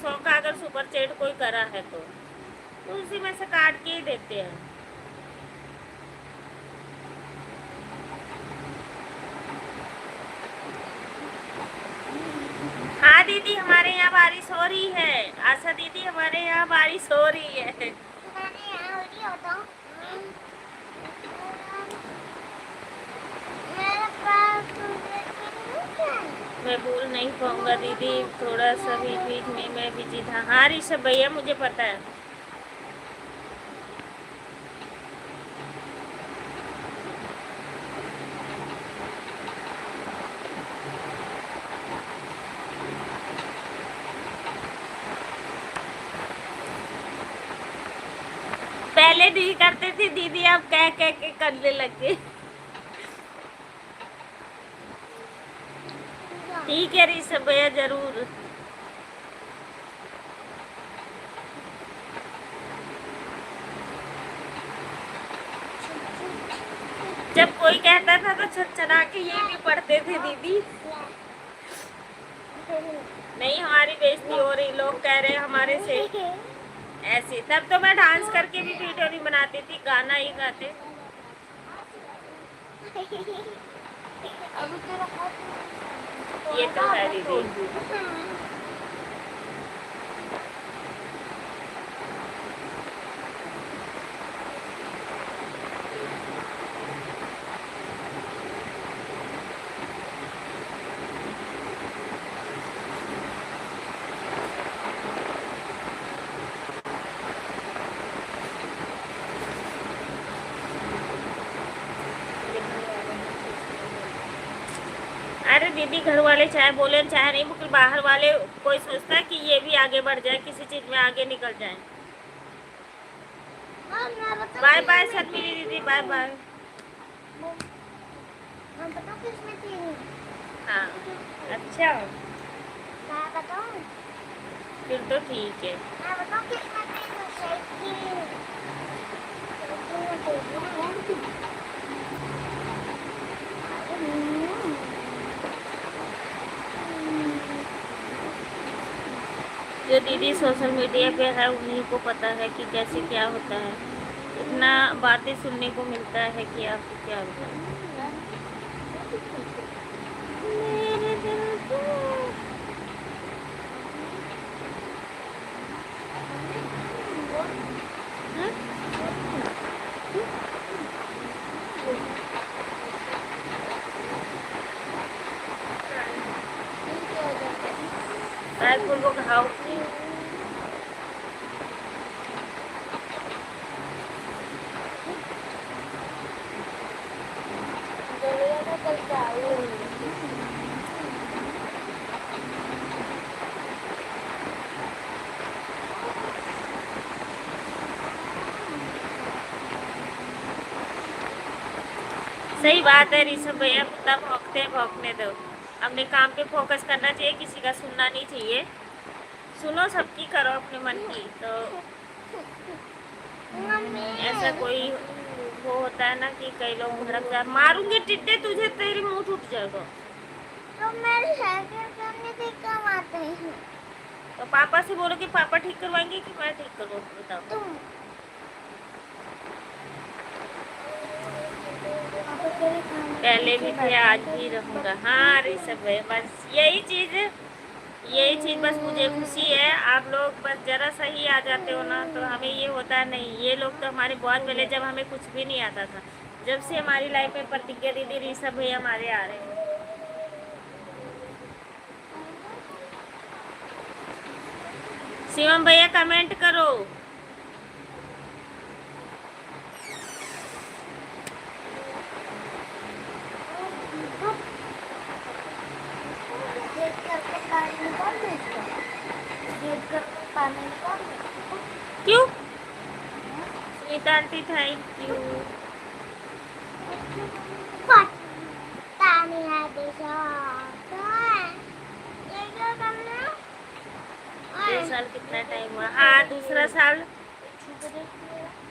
[SPEAKER 1] 100 का अगर सुपर चैट कोई करा है तो उसी में से काट के ही देते हैं। हाँ दीदी, हमारे यहाँ बारिश हो रही है। आशा दीदी, हमारे यहाँ बारिश हो रही है।
[SPEAKER 2] मैंने यहाँ उड़ी होता हूँ। मेरे पास सूरज नहीं है।
[SPEAKER 1] मैं भूल नहीं पाऊंगा दीदी, थोड़ा सा बीच बीच में मैं बिजी था। हाँ ऋषभ भैया, मुझे पता है। पहले नहीं करते थे दीदी, अब कह कह के करने लगे। ठीक है ऋषभ भैया, जरूर। जब कोई कहता था तो छनछना के ये भी पढ़ते थे दीदी। नहीं, हमारी बेइज्जती हो रही, लोग कह रहे हैं हमारे से ऐसे। तब तो मैं डांस करके भी वीडियो नहीं बनाती थी, गाना ही गाते।
[SPEAKER 2] अभी तेरा
[SPEAKER 1] ये तो है दीदी। अरे दीदी, घर वाले चाहे बोले चाहे नहीं, बिल्कुल बाहर वाले कोई सोचता है कि ये भी आगे बढ़ जाए, किसी चीज में आगे निकल जाए। बाय बाय शर्मिली दीदी, बाय बाय।
[SPEAKER 2] मैं बताऊँ किसमें थी?
[SPEAKER 1] हाँ, अच्छा,
[SPEAKER 2] मैं बताऊँ?
[SPEAKER 1] फिर तो ठीक है।
[SPEAKER 2] मैं बताऊँ किसमें थी? साइकिल में थी।
[SPEAKER 1] जो दीदी सोशल मीडिया पे है उन्हीं को पता है कि कैसे क्या होता है। इतना बातें सुनने को मिलता है कि आपको क्या बताऊं। मेरे दिल को रायपुर को घाव सही बात है ऋषभ भैया, तब भौंकने दो। अपने काम पे फोकस करना चाहिए, किसी का सुनना नहीं चाहिए। सुनो सबकी, करो अपने मन की। तो ऐसा कोई वो होता है ना कि कई लोग भड़क जाते। मारूंगी टिड्डे तुझे, तेरी मुंह टूट जाएगा।
[SPEAKER 2] तो मेरे साइकिल करने से कम आते हैं।
[SPEAKER 1] तो पापा से बोलो कि पापा ठीक करवाएंगे कि मैं ठीक करूँ, बताओ।
[SPEAKER 2] तुम
[SPEAKER 1] पहले भी थे, आज भी रहूँगा। हाँ ऋषभ है, बस यही चीज़ बस मुझे खुशी है। आप लोग बस जरा सा ही आ जाते हो ना, तो हमें ये होता है नहीं। ये लोग तो हमारे बहुत पहले, जब हमें कुछ भी नहीं आता था, जब से हमारी लाइफ में प्रतिज्ञा दीदी, ऋषभ भैया हमारे आ रहे हैं। शिवम भैया कमेंट करो। क्यों सुनीता आंटी, थैंक यू।
[SPEAKER 2] पता नहीं है दिशा। ये क्या करना?
[SPEAKER 1] 2 साल कितना टाइम हुआ? हाँ, दूसरा साल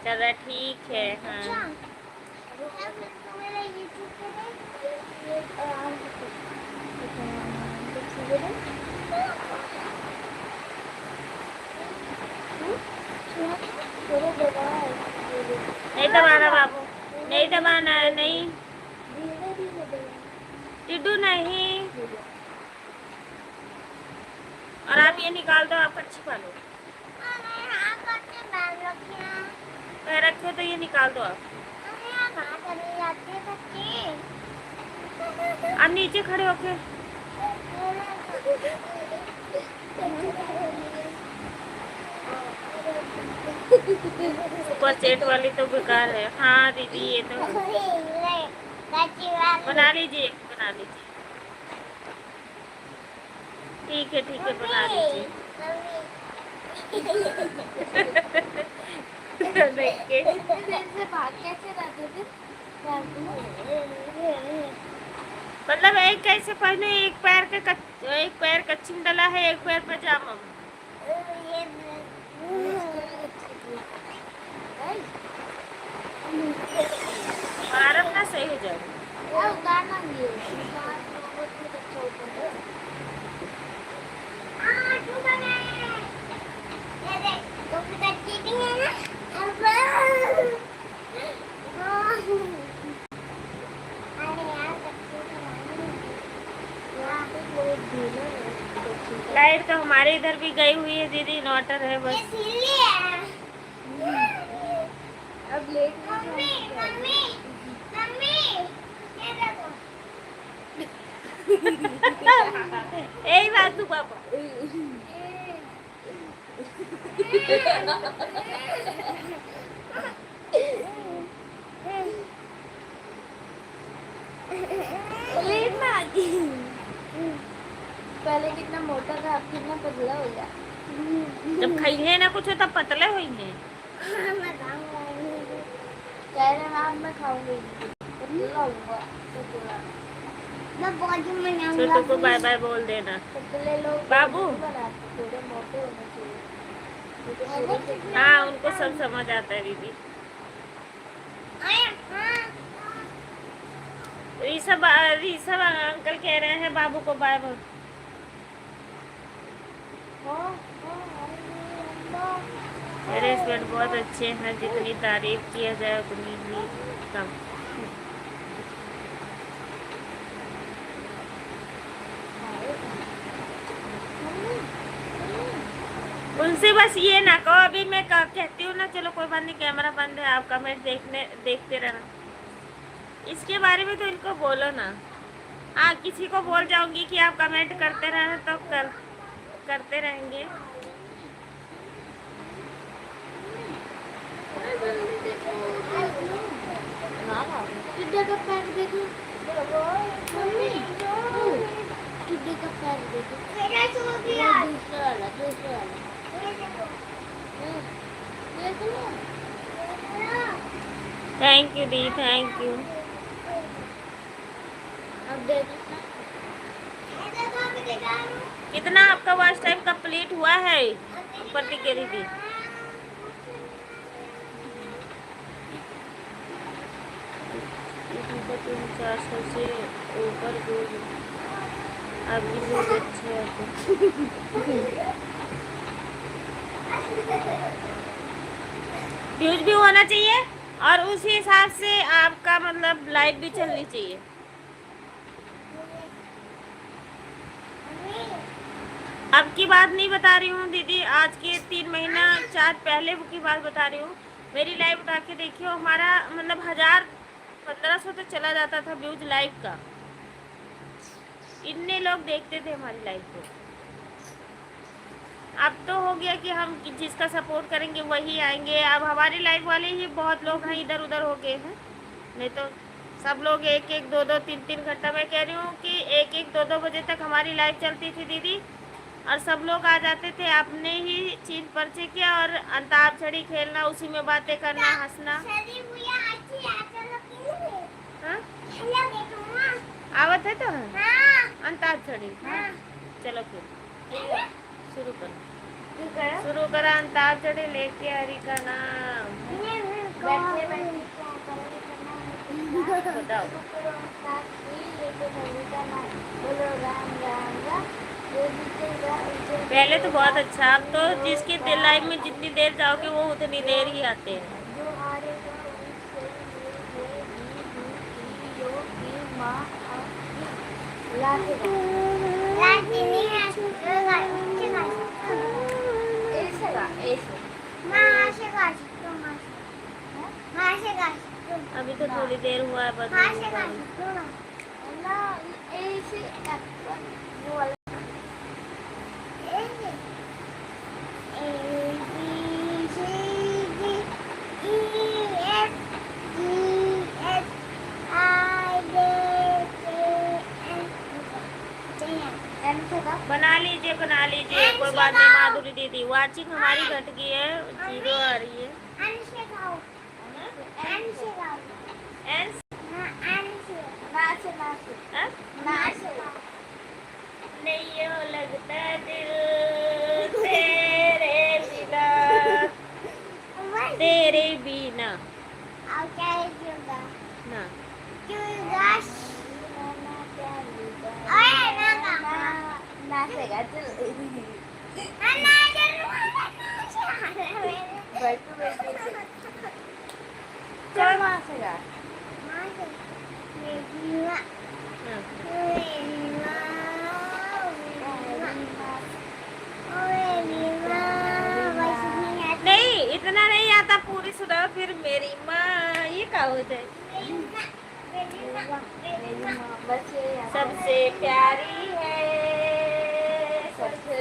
[SPEAKER 1] चल रहा, ठीक है। हाँ
[SPEAKER 2] थोड़ा दबाओ।
[SPEAKER 1] नहीं दबाना बाबू, नहीं दबाना है, नहीं
[SPEAKER 2] धीरे धीरे दबाओ।
[SPEAKER 1] टिड्डू नहीं। और आप ये निकाल दो, आप अच्छी पालो। पैर रखे हो तो ये निकाल दो आप। आप नीचे खड़े होके। सुपर सेट वाली तो बेकार है। हाँ दीदी ये तो बना लीजिए, बना लीजिए। ठीक है बना लीजिए। देख के
[SPEAKER 2] भाग कैसे रहते थे?
[SPEAKER 1] मतलब एक कैसे पहले एक पैर कच्ची में डला है, एक पैर पजामा में। आराम ना सही हो जाए। लाइट तो हमारे इधर भी गई हुई है दीदी, इन्वर्टर है बस।
[SPEAKER 2] अब लेट
[SPEAKER 1] यही बात तू पापा।
[SPEAKER 2] लेट में आ गई। पहले कितना मोटा था, अब कितना पतला हो गया।
[SPEAKER 1] जब खाइए ना कुछ तब पतले होंगे।
[SPEAKER 2] कह रहे हैं आप, मैं खाऊंगी पतला होऊंगा, पतला। मैं बॉडी बनाऊंगा।
[SPEAKER 1] छोटू को बाय बाय बोल देना।
[SPEAKER 2] पतले लोग
[SPEAKER 1] बाबू।
[SPEAKER 2] बनाते, थोड़े मोटे होने चाहिए।
[SPEAKER 1] हाँ उनको सब समझ आता है दीदी। ऋषभ अंकल कह रहे हैं बाबू को बाय बाय। मेरे हस्बैंड बहुत अच्छे हैं, जितनी तारीफ किया जाए उतनी ही कम। उनसे बस ये ना कहो, अभी मैं कहती हूँ ना, चलो कोई बात नहीं, कैमरा बंद है, आप कमेंट देखते रहना। इसके बारे में तो इनको बोलो ना। हाँ किसी को बोल जाऊंगी कि आप कमेंट करते रहना, तो करते रहेंगे।
[SPEAKER 2] टिड्डे का पैर देखो। मम्मी टिड्डे का पैर देखो। मेरा सो गया। दूसरा वाला देखो ना।
[SPEAKER 1] Thank you the, thank you.
[SPEAKER 2] अब देखो।
[SPEAKER 1] कितना आपका वॉच टाइम कंप्लीट हुआ है ऊपर टिके दीदी? तो 300-400 से ऊपर दूर अभी बहुत अच्छे व्यूज भी होना चाहिए, और उसी हिसाब से आपका मतलब लाइव भी चलनी चाहिए। अब की बात नहीं बता रही हूँ दीदी, आज के 3 महीना 4 पहले की बात बता रही हूँ। मेरी लाइव उठा के देखियो, हमारा मतलब 1000-1500 तो चला जाता था व्यूज लाइव का। इतने लोग देखते थे हमारी लाइव को। अब तो हो गया कि हम जिसका सपोर्ट करेंगे वही आएंगे। अब हमारी लाइव वाले ही बहुत लोग हैं इधर उधर हो गए हैं, नहीं तो सब लोग 1-1, 2-2, 3-3 घंटा, मैं कह रही हूँ कि 1-1, 2-2 बजे तक हमारी लाइव चलती थी दीदी, और सब लोग आ जाते थे। आपने ही चीज परिचय किया और अंताक्षरी खेलना, उसी में बातें करना, हंसना। हाँ? आवत है तो अंताक्षरी। चलो फिर शुरू करा अंताक्षरी लेके हरि का नाम।
[SPEAKER 2] बताओ। बोलो राम राम राम।
[SPEAKER 1] पहले तो बहुत अच्छा, अब तो जिसकी दिल लाइफ में जितनी देर जाओगे वो उतनी देर ही आते हैं।
[SPEAKER 2] जो हारेगा उससे
[SPEAKER 1] अभी तो थोड़ी देर हुआ है बस। बना लीजिए कोई बात नहीं माधुरी दीदी। वाचिंग हमारी घट गई है, 0 आ रही है। एंस नहीं हो लगता दिल तेरे बिना, तेरे बिना ना। नहीं इतना नहीं आता, पूरी सुना फिर मेरी माँ ये क्या हो जाए। सबसे प्यारी है, सबसे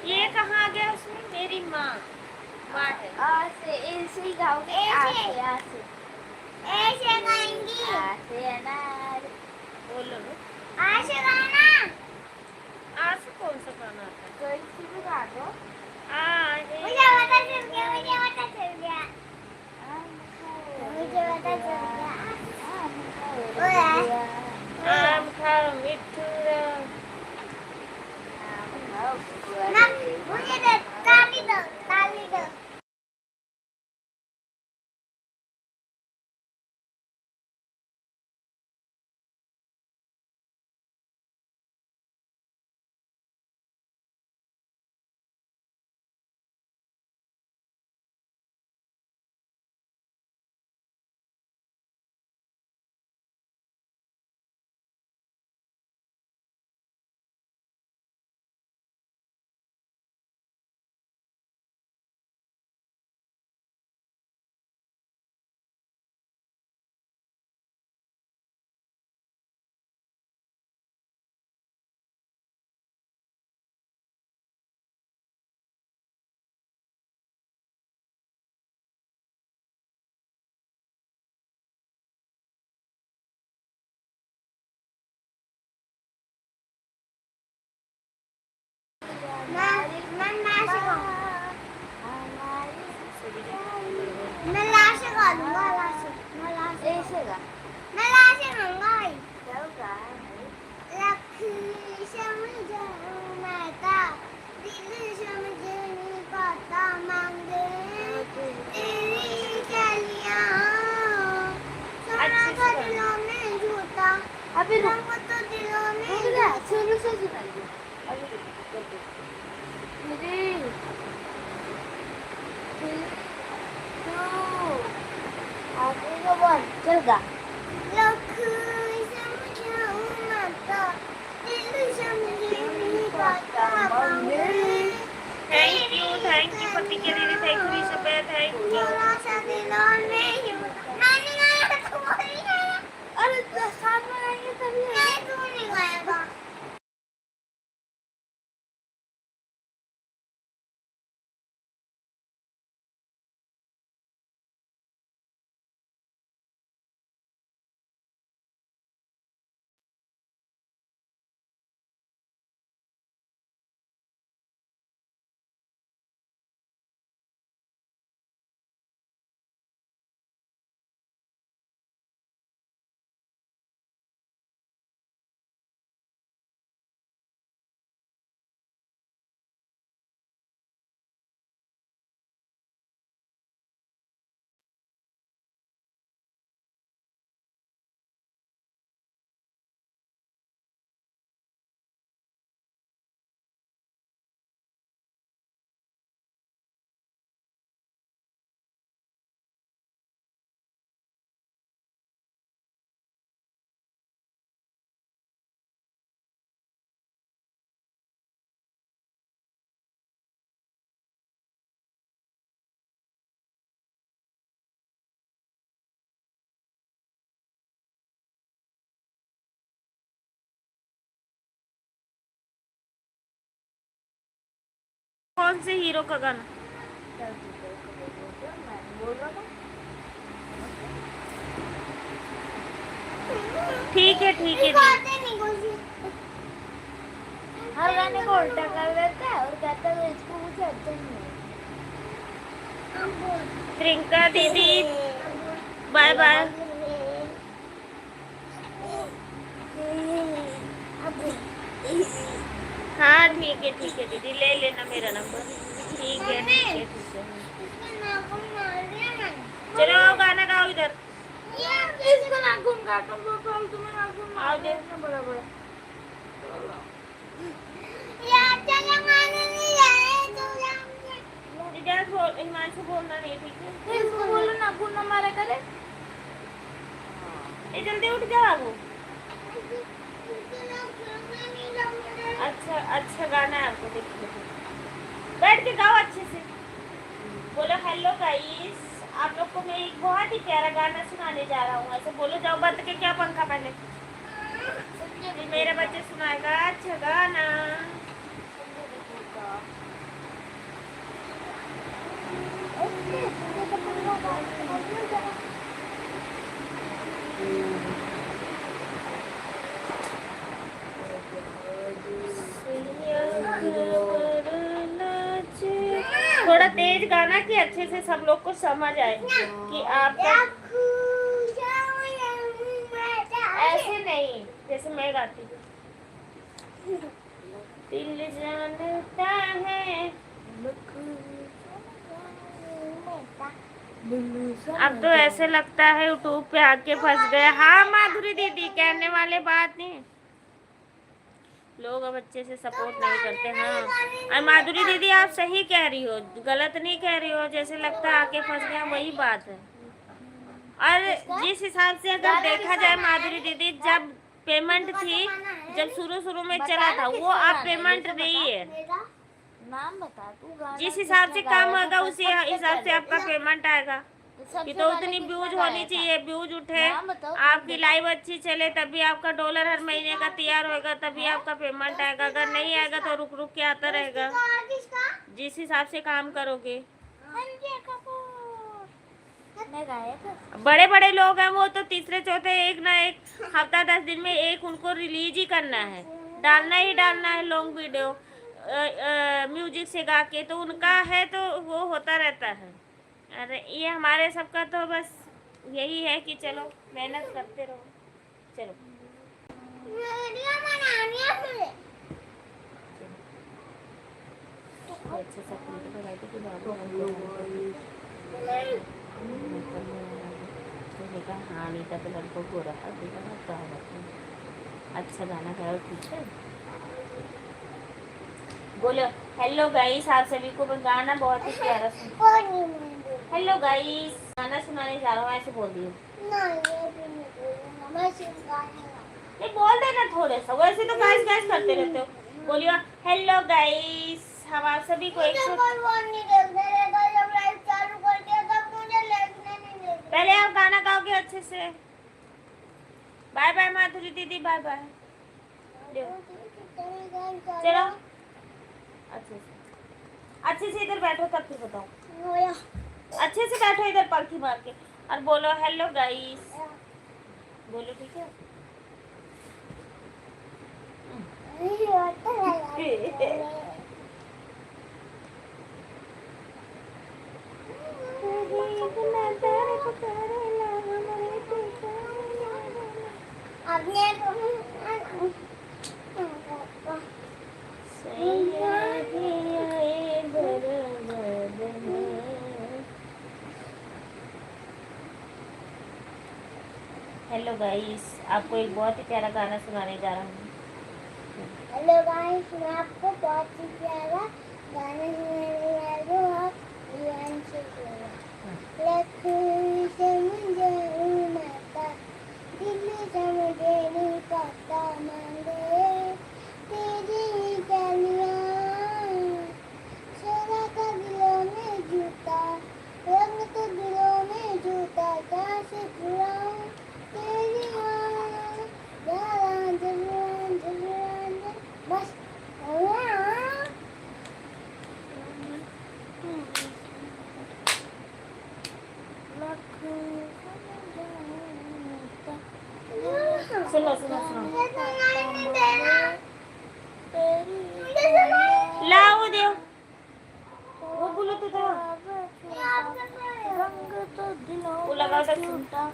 [SPEAKER 1] ये कहाँ आ गया उसमें, मेरी माँ माँ है।
[SPEAKER 2] ऐसे गाओगे, ऐसे गाएंगी,
[SPEAKER 1] बोलो लो।
[SPEAKER 2] ऐसे गाना,
[SPEAKER 1] आज से कौन सा गाना आता है?
[SPEAKER 2] कोई सी भी गा दो।
[SPEAKER 1] मुझे
[SPEAKER 2] पता चल गया, मुझे पता चल गया, मुझे पता चल गया।
[SPEAKER 1] आम खाओ मिठू
[SPEAKER 2] मुझे दे, ताली दो, ताली दो। अभी रंग तो दिलों में शुरू से सुनाइए। अभी चल गा।
[SPEAKER 1] थैंक यू पति के दीदी, thank you Rishabh, thank you. कौन से हीरो का गाना?
[SPEAKER 2] चल ठीक है, मैं बोल रहा था।
[SPEAKER 1] ठीक है ठीक है जी।
[SPEAKER 2] हर गाने को उल्टा कर देता है और कहता है इसको मुझे अच्छा नहीं है।
[SPEAKER 1] प्रियंका दीदी बाय बाय। हाँ ठीक है दीदी, ले लेना मेरा नंबर। ठीक है ठीक है ठीक है। चलो आओ गाना गाओ इधर।
[SPEAKER 2] इसका नाखून काटो तो फालतू में नाखून
[SPEAKER 1] आओ दे।
[SPEAKER 2] बड़ा बड़ा।
[SPEAKER 1] इधर बोल, हिमांशु बोलना नहीं, ठीक है?
[SPEAKER 2] इसको बोलो नाखून ना मारा करे।
[SPEAKER 1] ये जल्दी उठ जाओ वो। अच्छा अच्छा गाना है आपको, देखिए बैठ के गाओ अच्छे से। बोलो हेलो गाइस, आप लोग को मैं एक बहुत ही प्यारा गाना सुनाने जा रहा हूँ। ऐसे बोलो, जाओ बंद के क्या पंखा पहले। मेरे बच्चे सुनाएगा अच्छा गाना। थोड़ा तेज गाना कि अच्छे से सब लोग को समझ आए कि आपका। ऐसे नहीं जैसे मैं गाती हूँ। दिल जानता है। अब तो ऐसे लगता है यूट्यूब पे आके फंस गए। हाँ माधुरी दीदी, कहने वाले बात नहीं, लोग अब अच्छे से सपोर्ट नहीं करते। हाँ और माधुरी दीदी आप सही कह रही हो, गलत नहीं कह रही हो। जैसे लगता है आके फंस गया, वही बात है। और जिस हिसाब से अगर देखा जाए माधुरी दीदी, जब पेमेंट थी, जब शुरू में चला था, वो आप पेमेंट नहीं है।
[SPEAKER 2] नाम बता तू।
[SPEAKER 1] जिस हिसाब से काम होगा उसी हिसाब से आपका पेमेंट आएगा। कि तो उतनी व्यूज होनी चाहिए, व्यूज उठे, आपकी लाइव अच्छी चले, तभी आपका डॉलर हर महीने का तैयार होगा, तभी आपका पेमेंट आएगा। अगर नहीं आएगा तो रुक रुक के आता रहेगा। जिस हिसाब से काम करोगे। बड़े बड़े लोग हैं वो तो तीसरे चौथे एक ना एक हफ्ता 10 दिन में एक उनको रिलीज ही करना है, डालना ही डालना है लॉन्ग वीडियो म्यूजिक से गा के। तो उनका है तो वो होता रहता है। अरे ये हमारे सबका तो बस यही है कि चलो मेहनत करते रहो। चलो अच्छे से हाँ नीता तो लड़कों को रहा देखा। अच्छा गाना गाओ, ठीक है? बोलो हेलो गाइस, आप सभी को गाना बहुत ही प्यारा सुन। हेलो गाइस, गाना सुनाने जा रहा हूँ, ऐसे बोल दियो। ये बोल देना थोड़े सा, वैसे तो गाइस गाइस करते रहते हो। बोलियो हेलो गाइस, हम आप सभी को एक पहले आप गाना गाओगे अच्छे से। बाय बाय माधुरी दीदी, बाय बाय। चलो अच्छे से इधर बैठो, तब फिर बताओ। अच्छे से बैठो इधर पलथी मार के और बोलो हेलो गाइस। बोलो ठीक है? हेलो गाइस, आपको एक बहुत ही प्यारा गाना सुनाने जा रहा हूँ।
[SPEAKER 2] हेलो गाइस, मैं आपको बहुत ही प्यारा गाना सुनाने जा रहा हूँ। लखनऊ से मुझे माता, दिल्ली से मुझे नहीं पता मांगे तेरी गलियां, शोरा का दिलों में जूता, रंग तो दिलों में जूता, कहाँ से छुड़ाऊं तेरी हाँ, जरा जरा जरा बस।
[SPEAKER 1] सुनो सुनो सुनो
[SPEAKER 2] तेरी
[SPEAKER 1] लाओ दे वो बोलो तो था
[SPEAKER 2] रंग तो दिलों
[SPEAKER 1] वो लगा
[SPEAKER 2] में
[SPEAKER 1] था
[SPEAKER 2] टूटा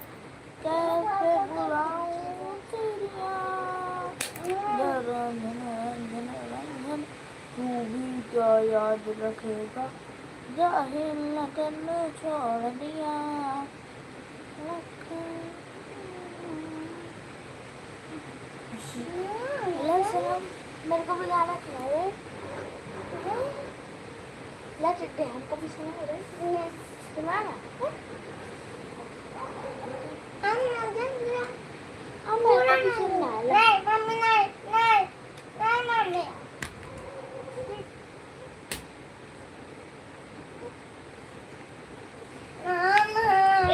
[SPEAKER 2] कैसे बुलाऊं तेरी याद रंजन रंजन रंजन तू भी क्या याद रखेगा जाहिल न करने छोड़ दिया हेलो सलाम मेरे को बुलाना खिलाओ ला चिट्टे हमको भी सुना रहे सुनाना हम मेरे को भी सुनना नहीं मम्मी नहीं मम्मी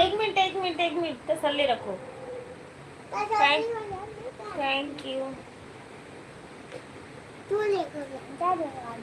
[SPEAKER 1] एक मिनट तसल्ली रखो थैंक यू
[SPEAKER 2] तू लेकर जा देगा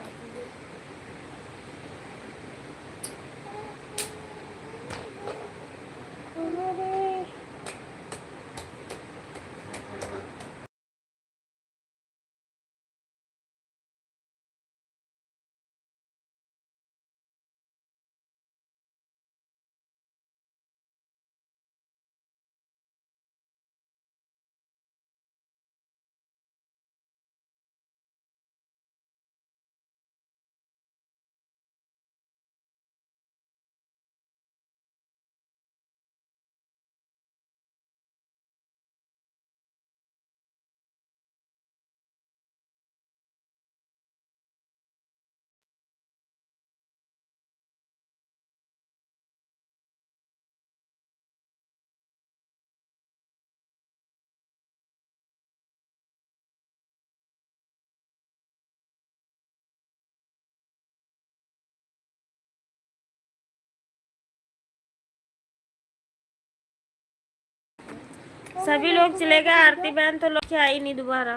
[SPEAKER 1] सभी लोग चले गए आरती बहन तो लोग आई नहीं दोबारा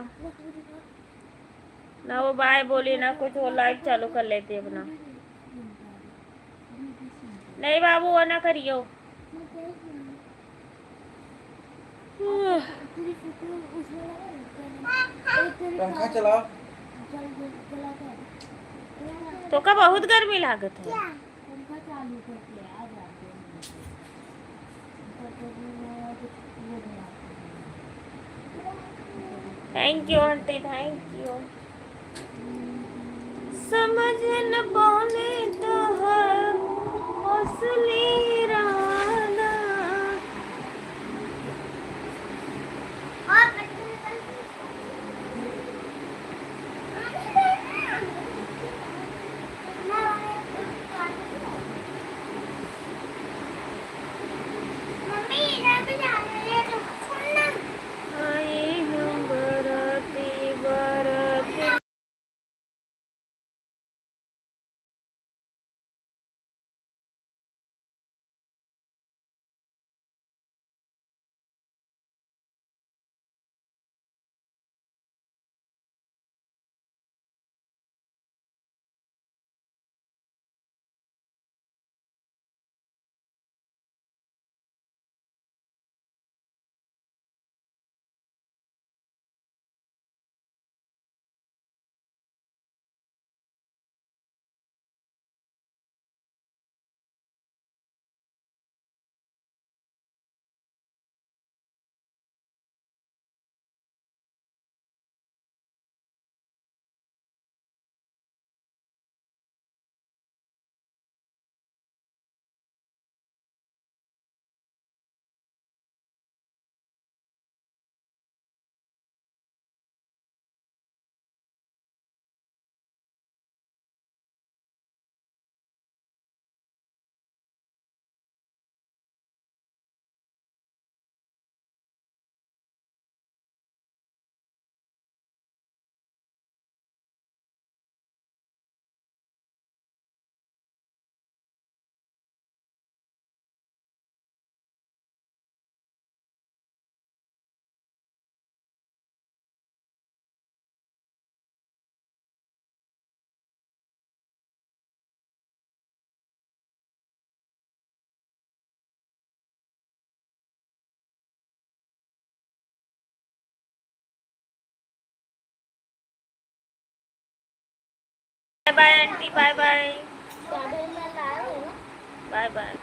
[SPEAKER 1] ना वो बाय बोली ना कुछ वो लाइव चालू कर लेती अपना नहीं बाबू वो ना करियो
[SPEAKER 3] पंखा चलाओ
[SPEAKER 1] तो का बहुत गर्मी लागत है thank you aunty thank you समझ न पाने तो हर असली राना bye bye aunty, bye bye,
[SPEAKER 2] साढ़े में लाए हो ना।
[SPEAKER 1] Bye bye.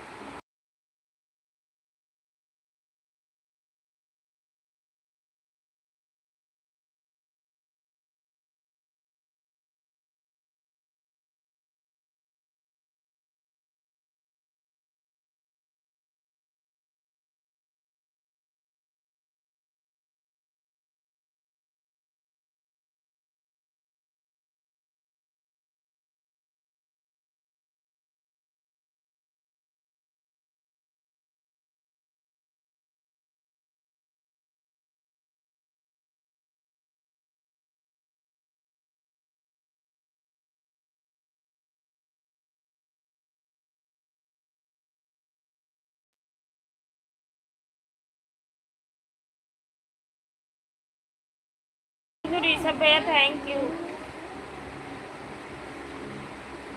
[SPEAKER 1] ऋषभ भैया थैंक यू।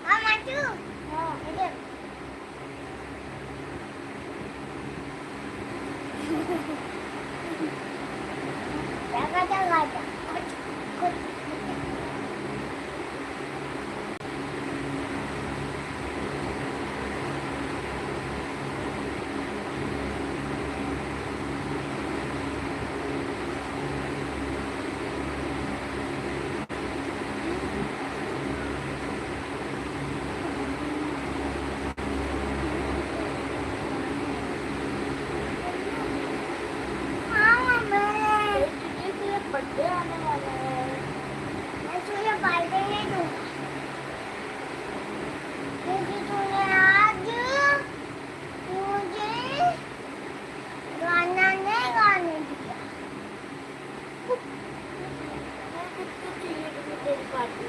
[SPEAKER 2] हाँ माचू। हाँ इधर। जागा जागा जा। हाँ मैं तुझे बर्थडे आने वाला है। मैं तुझे बर्थडे नहीं दूँगा क्योंकि तूने आज मुझे गाना नहीं गाने दिया। मैं किसको चाहिए तुम्हें तेरी पार्टी?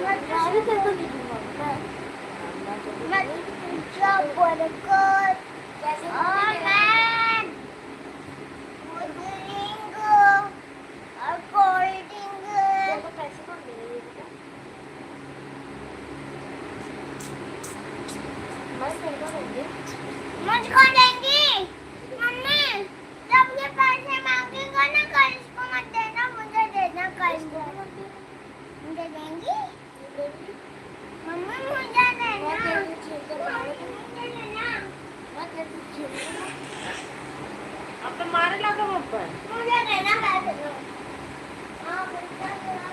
[SPEAKER 2] मैं तेरे को नहीं दूँगा। मैं पिज्जा बर्गर और मैं ड्रिंक और कोल्ड ड्रिंक पैसे कौन देगा ये बता? मुझको देंगी मम्मी। जब ये पैसे मांगेगा ना कल इसको मत देना, मुझे देना कल। मुझे देंगी मम्मी, मुझे देना। मुझे देना।
[SPEAKER 1] अब तो मारे लगा ऊपर।
[SPEAKER 2] मुझे देना पैसे। हाँ मुझे देना।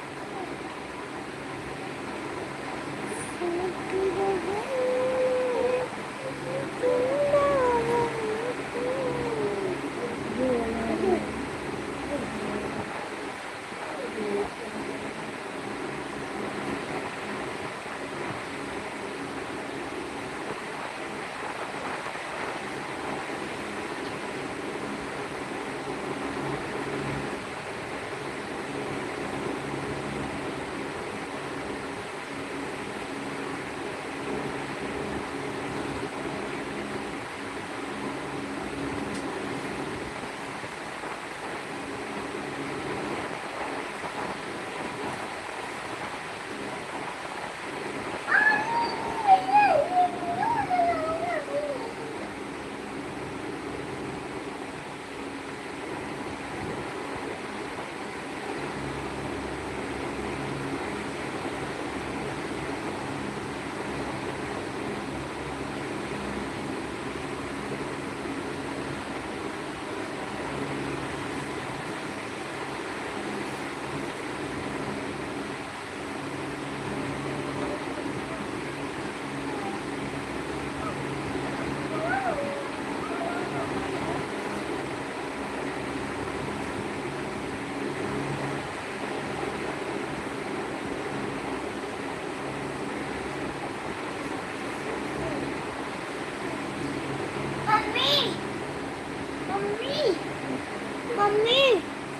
[SPEAKER 2] मम्मी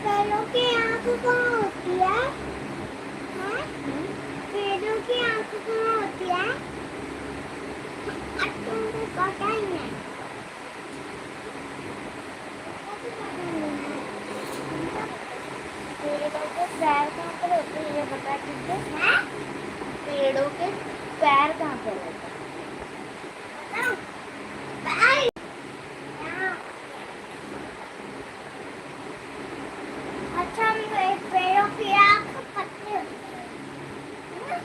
[SPEAKER 2] पेड़ों की आँख कहाँ होती है? हाँ? पेड़ों की आँख कहाँ होती है? तुमको पता ही नहीं। पेड़ों के पैर कहाँ पर होते हैं ये बता दीजिए। हाँ? पेड़ों के पैर कहाँ पर होते हैं? बताओ। पैर। अच्छा पेड़ों की आँख पतली होती है।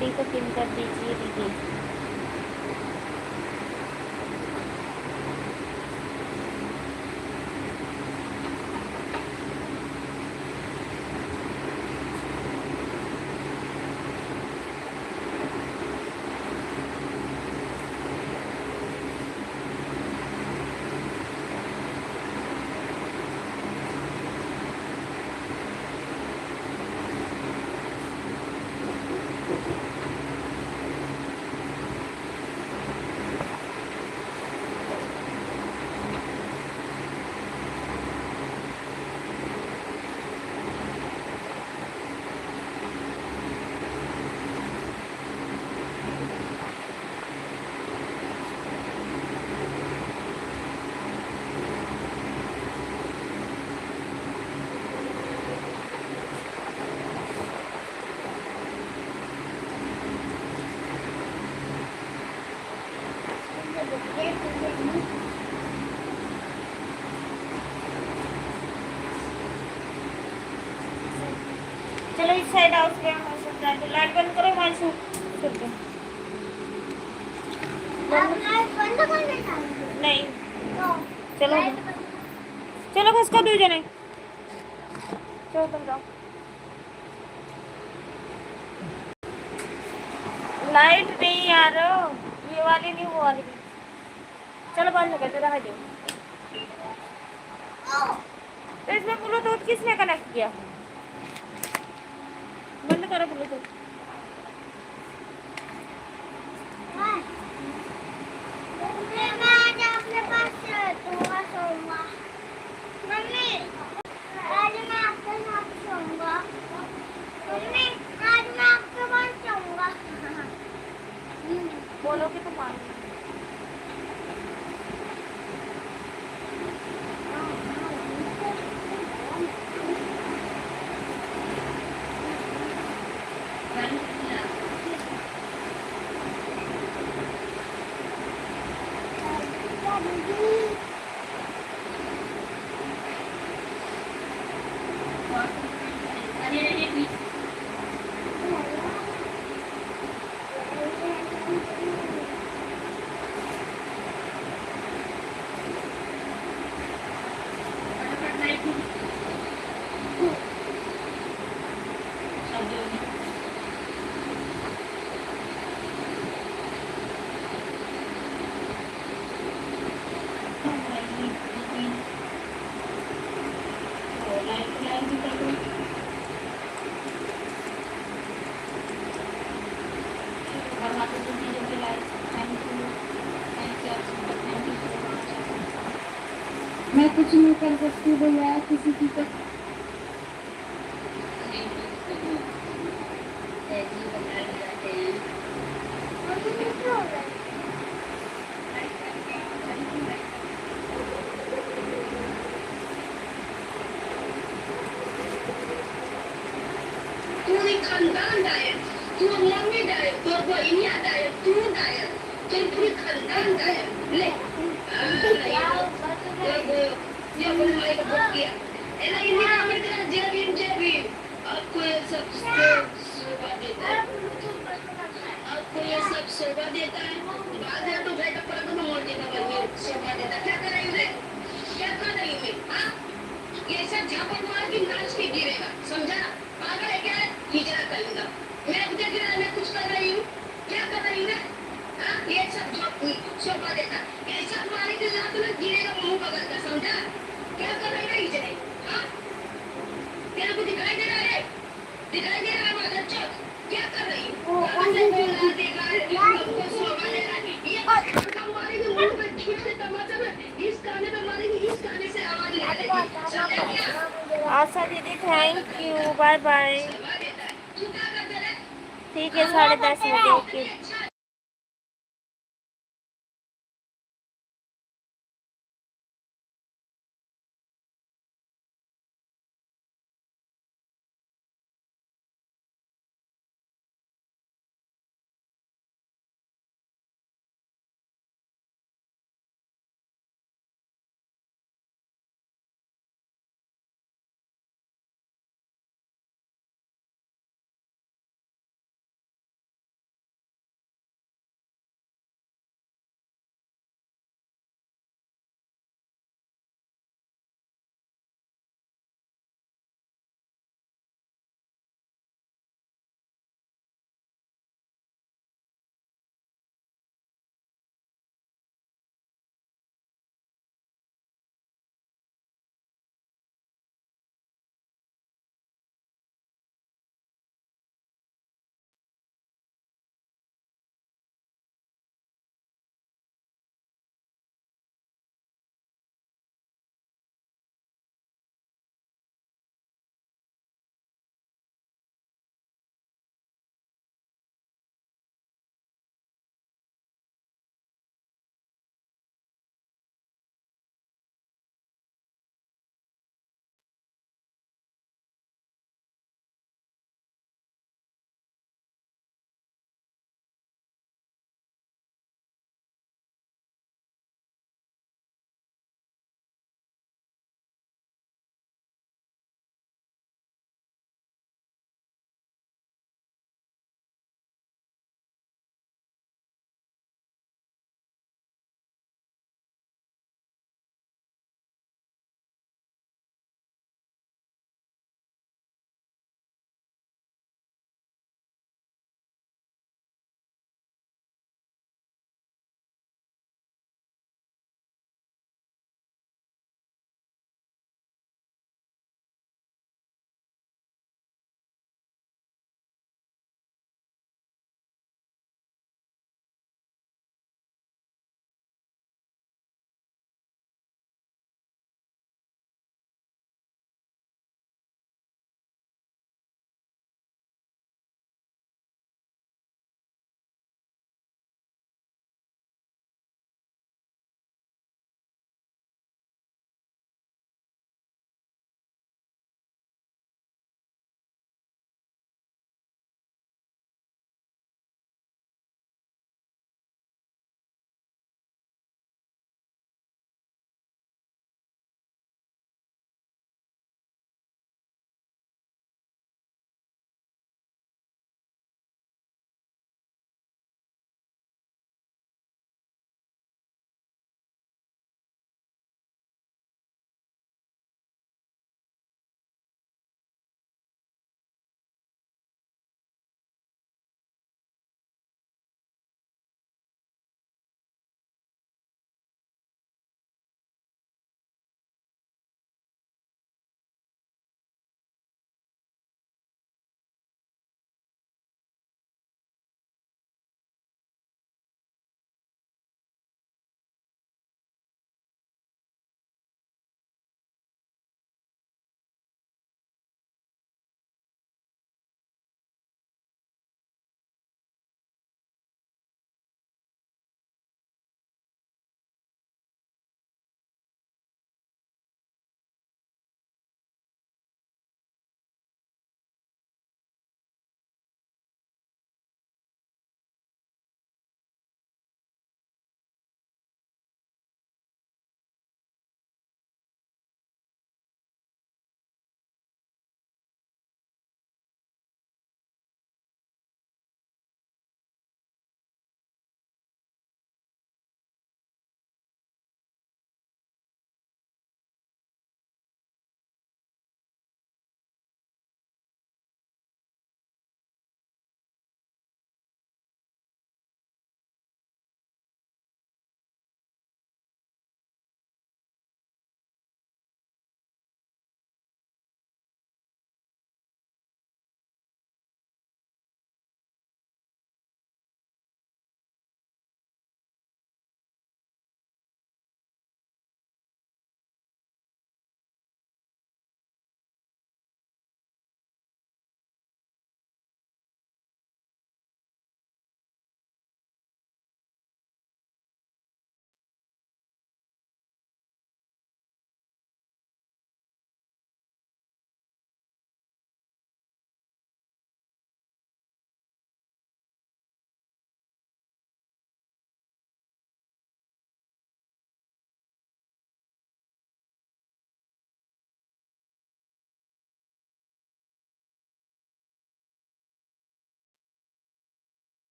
[SPEAKER 1] आईडी को पिन कर दीजिए दीदी। चलो इस साइड आओ, उसके यहाँ सब लाइट बंद करो, मानसू करके
[SPEAKER 2] बंद करने का
[SPEAKER 1] नहीं।
[SPEAKER 2] तो
[SPEAKER 1] चलो
[SPEAKER 2] लाइट बंद
[SPEAKER 1] चलो खसका दो जने, चलो तुम जाओ। लाइट नहीं यार, ये वाली नहीं, वो वाली। चलो बंद कर दो, रहा दो। तो इसमें ब्लूटूथ किसने कनेक्ट किया? बंद करो ब्लूटूथ।
[SPEAKER 2] मैं आज अपने पास सोऊंगा सोऊंगा। मम्मी आज मैं आपके साथ सोऊंगा। मम्मी आज मैं आपके पास सोऊंगा।
[SPEAKER 1] बोलोगे तो मान।
[SPEAKER 4] मैं कुछ नहीं कर सकती भैया किसी की तो
[SPEAKER 5] तू एक खानदान डायर, तू मम्मी डायर, तू बहनिया डायर, तू डायर, तू पूरी खानदान डायर ले ये बोलने का बहुत किया है ना। इंडिया में तेरा जेबी आपको ये सब शोभा देता है, आपको ये सब शोभा देता है। बाद में तो बेटा पर तो मोड़ देता है, शोभा देता। क्या कर रही है, क्या कर रही है? हाँ ये सब झापड़ मार के नाच के गिरेगा, समझा? पागल है क्या? हिजरा करूंगा मैं, मुझे गिरा, मैं कुछ कर रही हूँ, क्या कर रही हूँ? हाँ ये सब शोभा देता, ये सब मारे के लात में गिरेगा, मुंह बगलता, समझा? क्या कर रही है हिजरे? हाँ तेरे को दिखाई दे रहा है, दिखाई दे रहा है मगर चल क्या कर रही हूँ? देखा है हमको शोभा दे रहा है, ये मारेगी मुंह में छुरे तमाचा में, इस काने में मारेगी, इस काने से आवाज निकलेगी, समझा क्या?
[SPEAKER 1] आशा दीदी थैंक यू, बाय बाय।
[SPEAKER 5] शोभा देता है, तू क्या करता है?
[SPEAKER 1] ठीक है 10:30 बजे, ओके।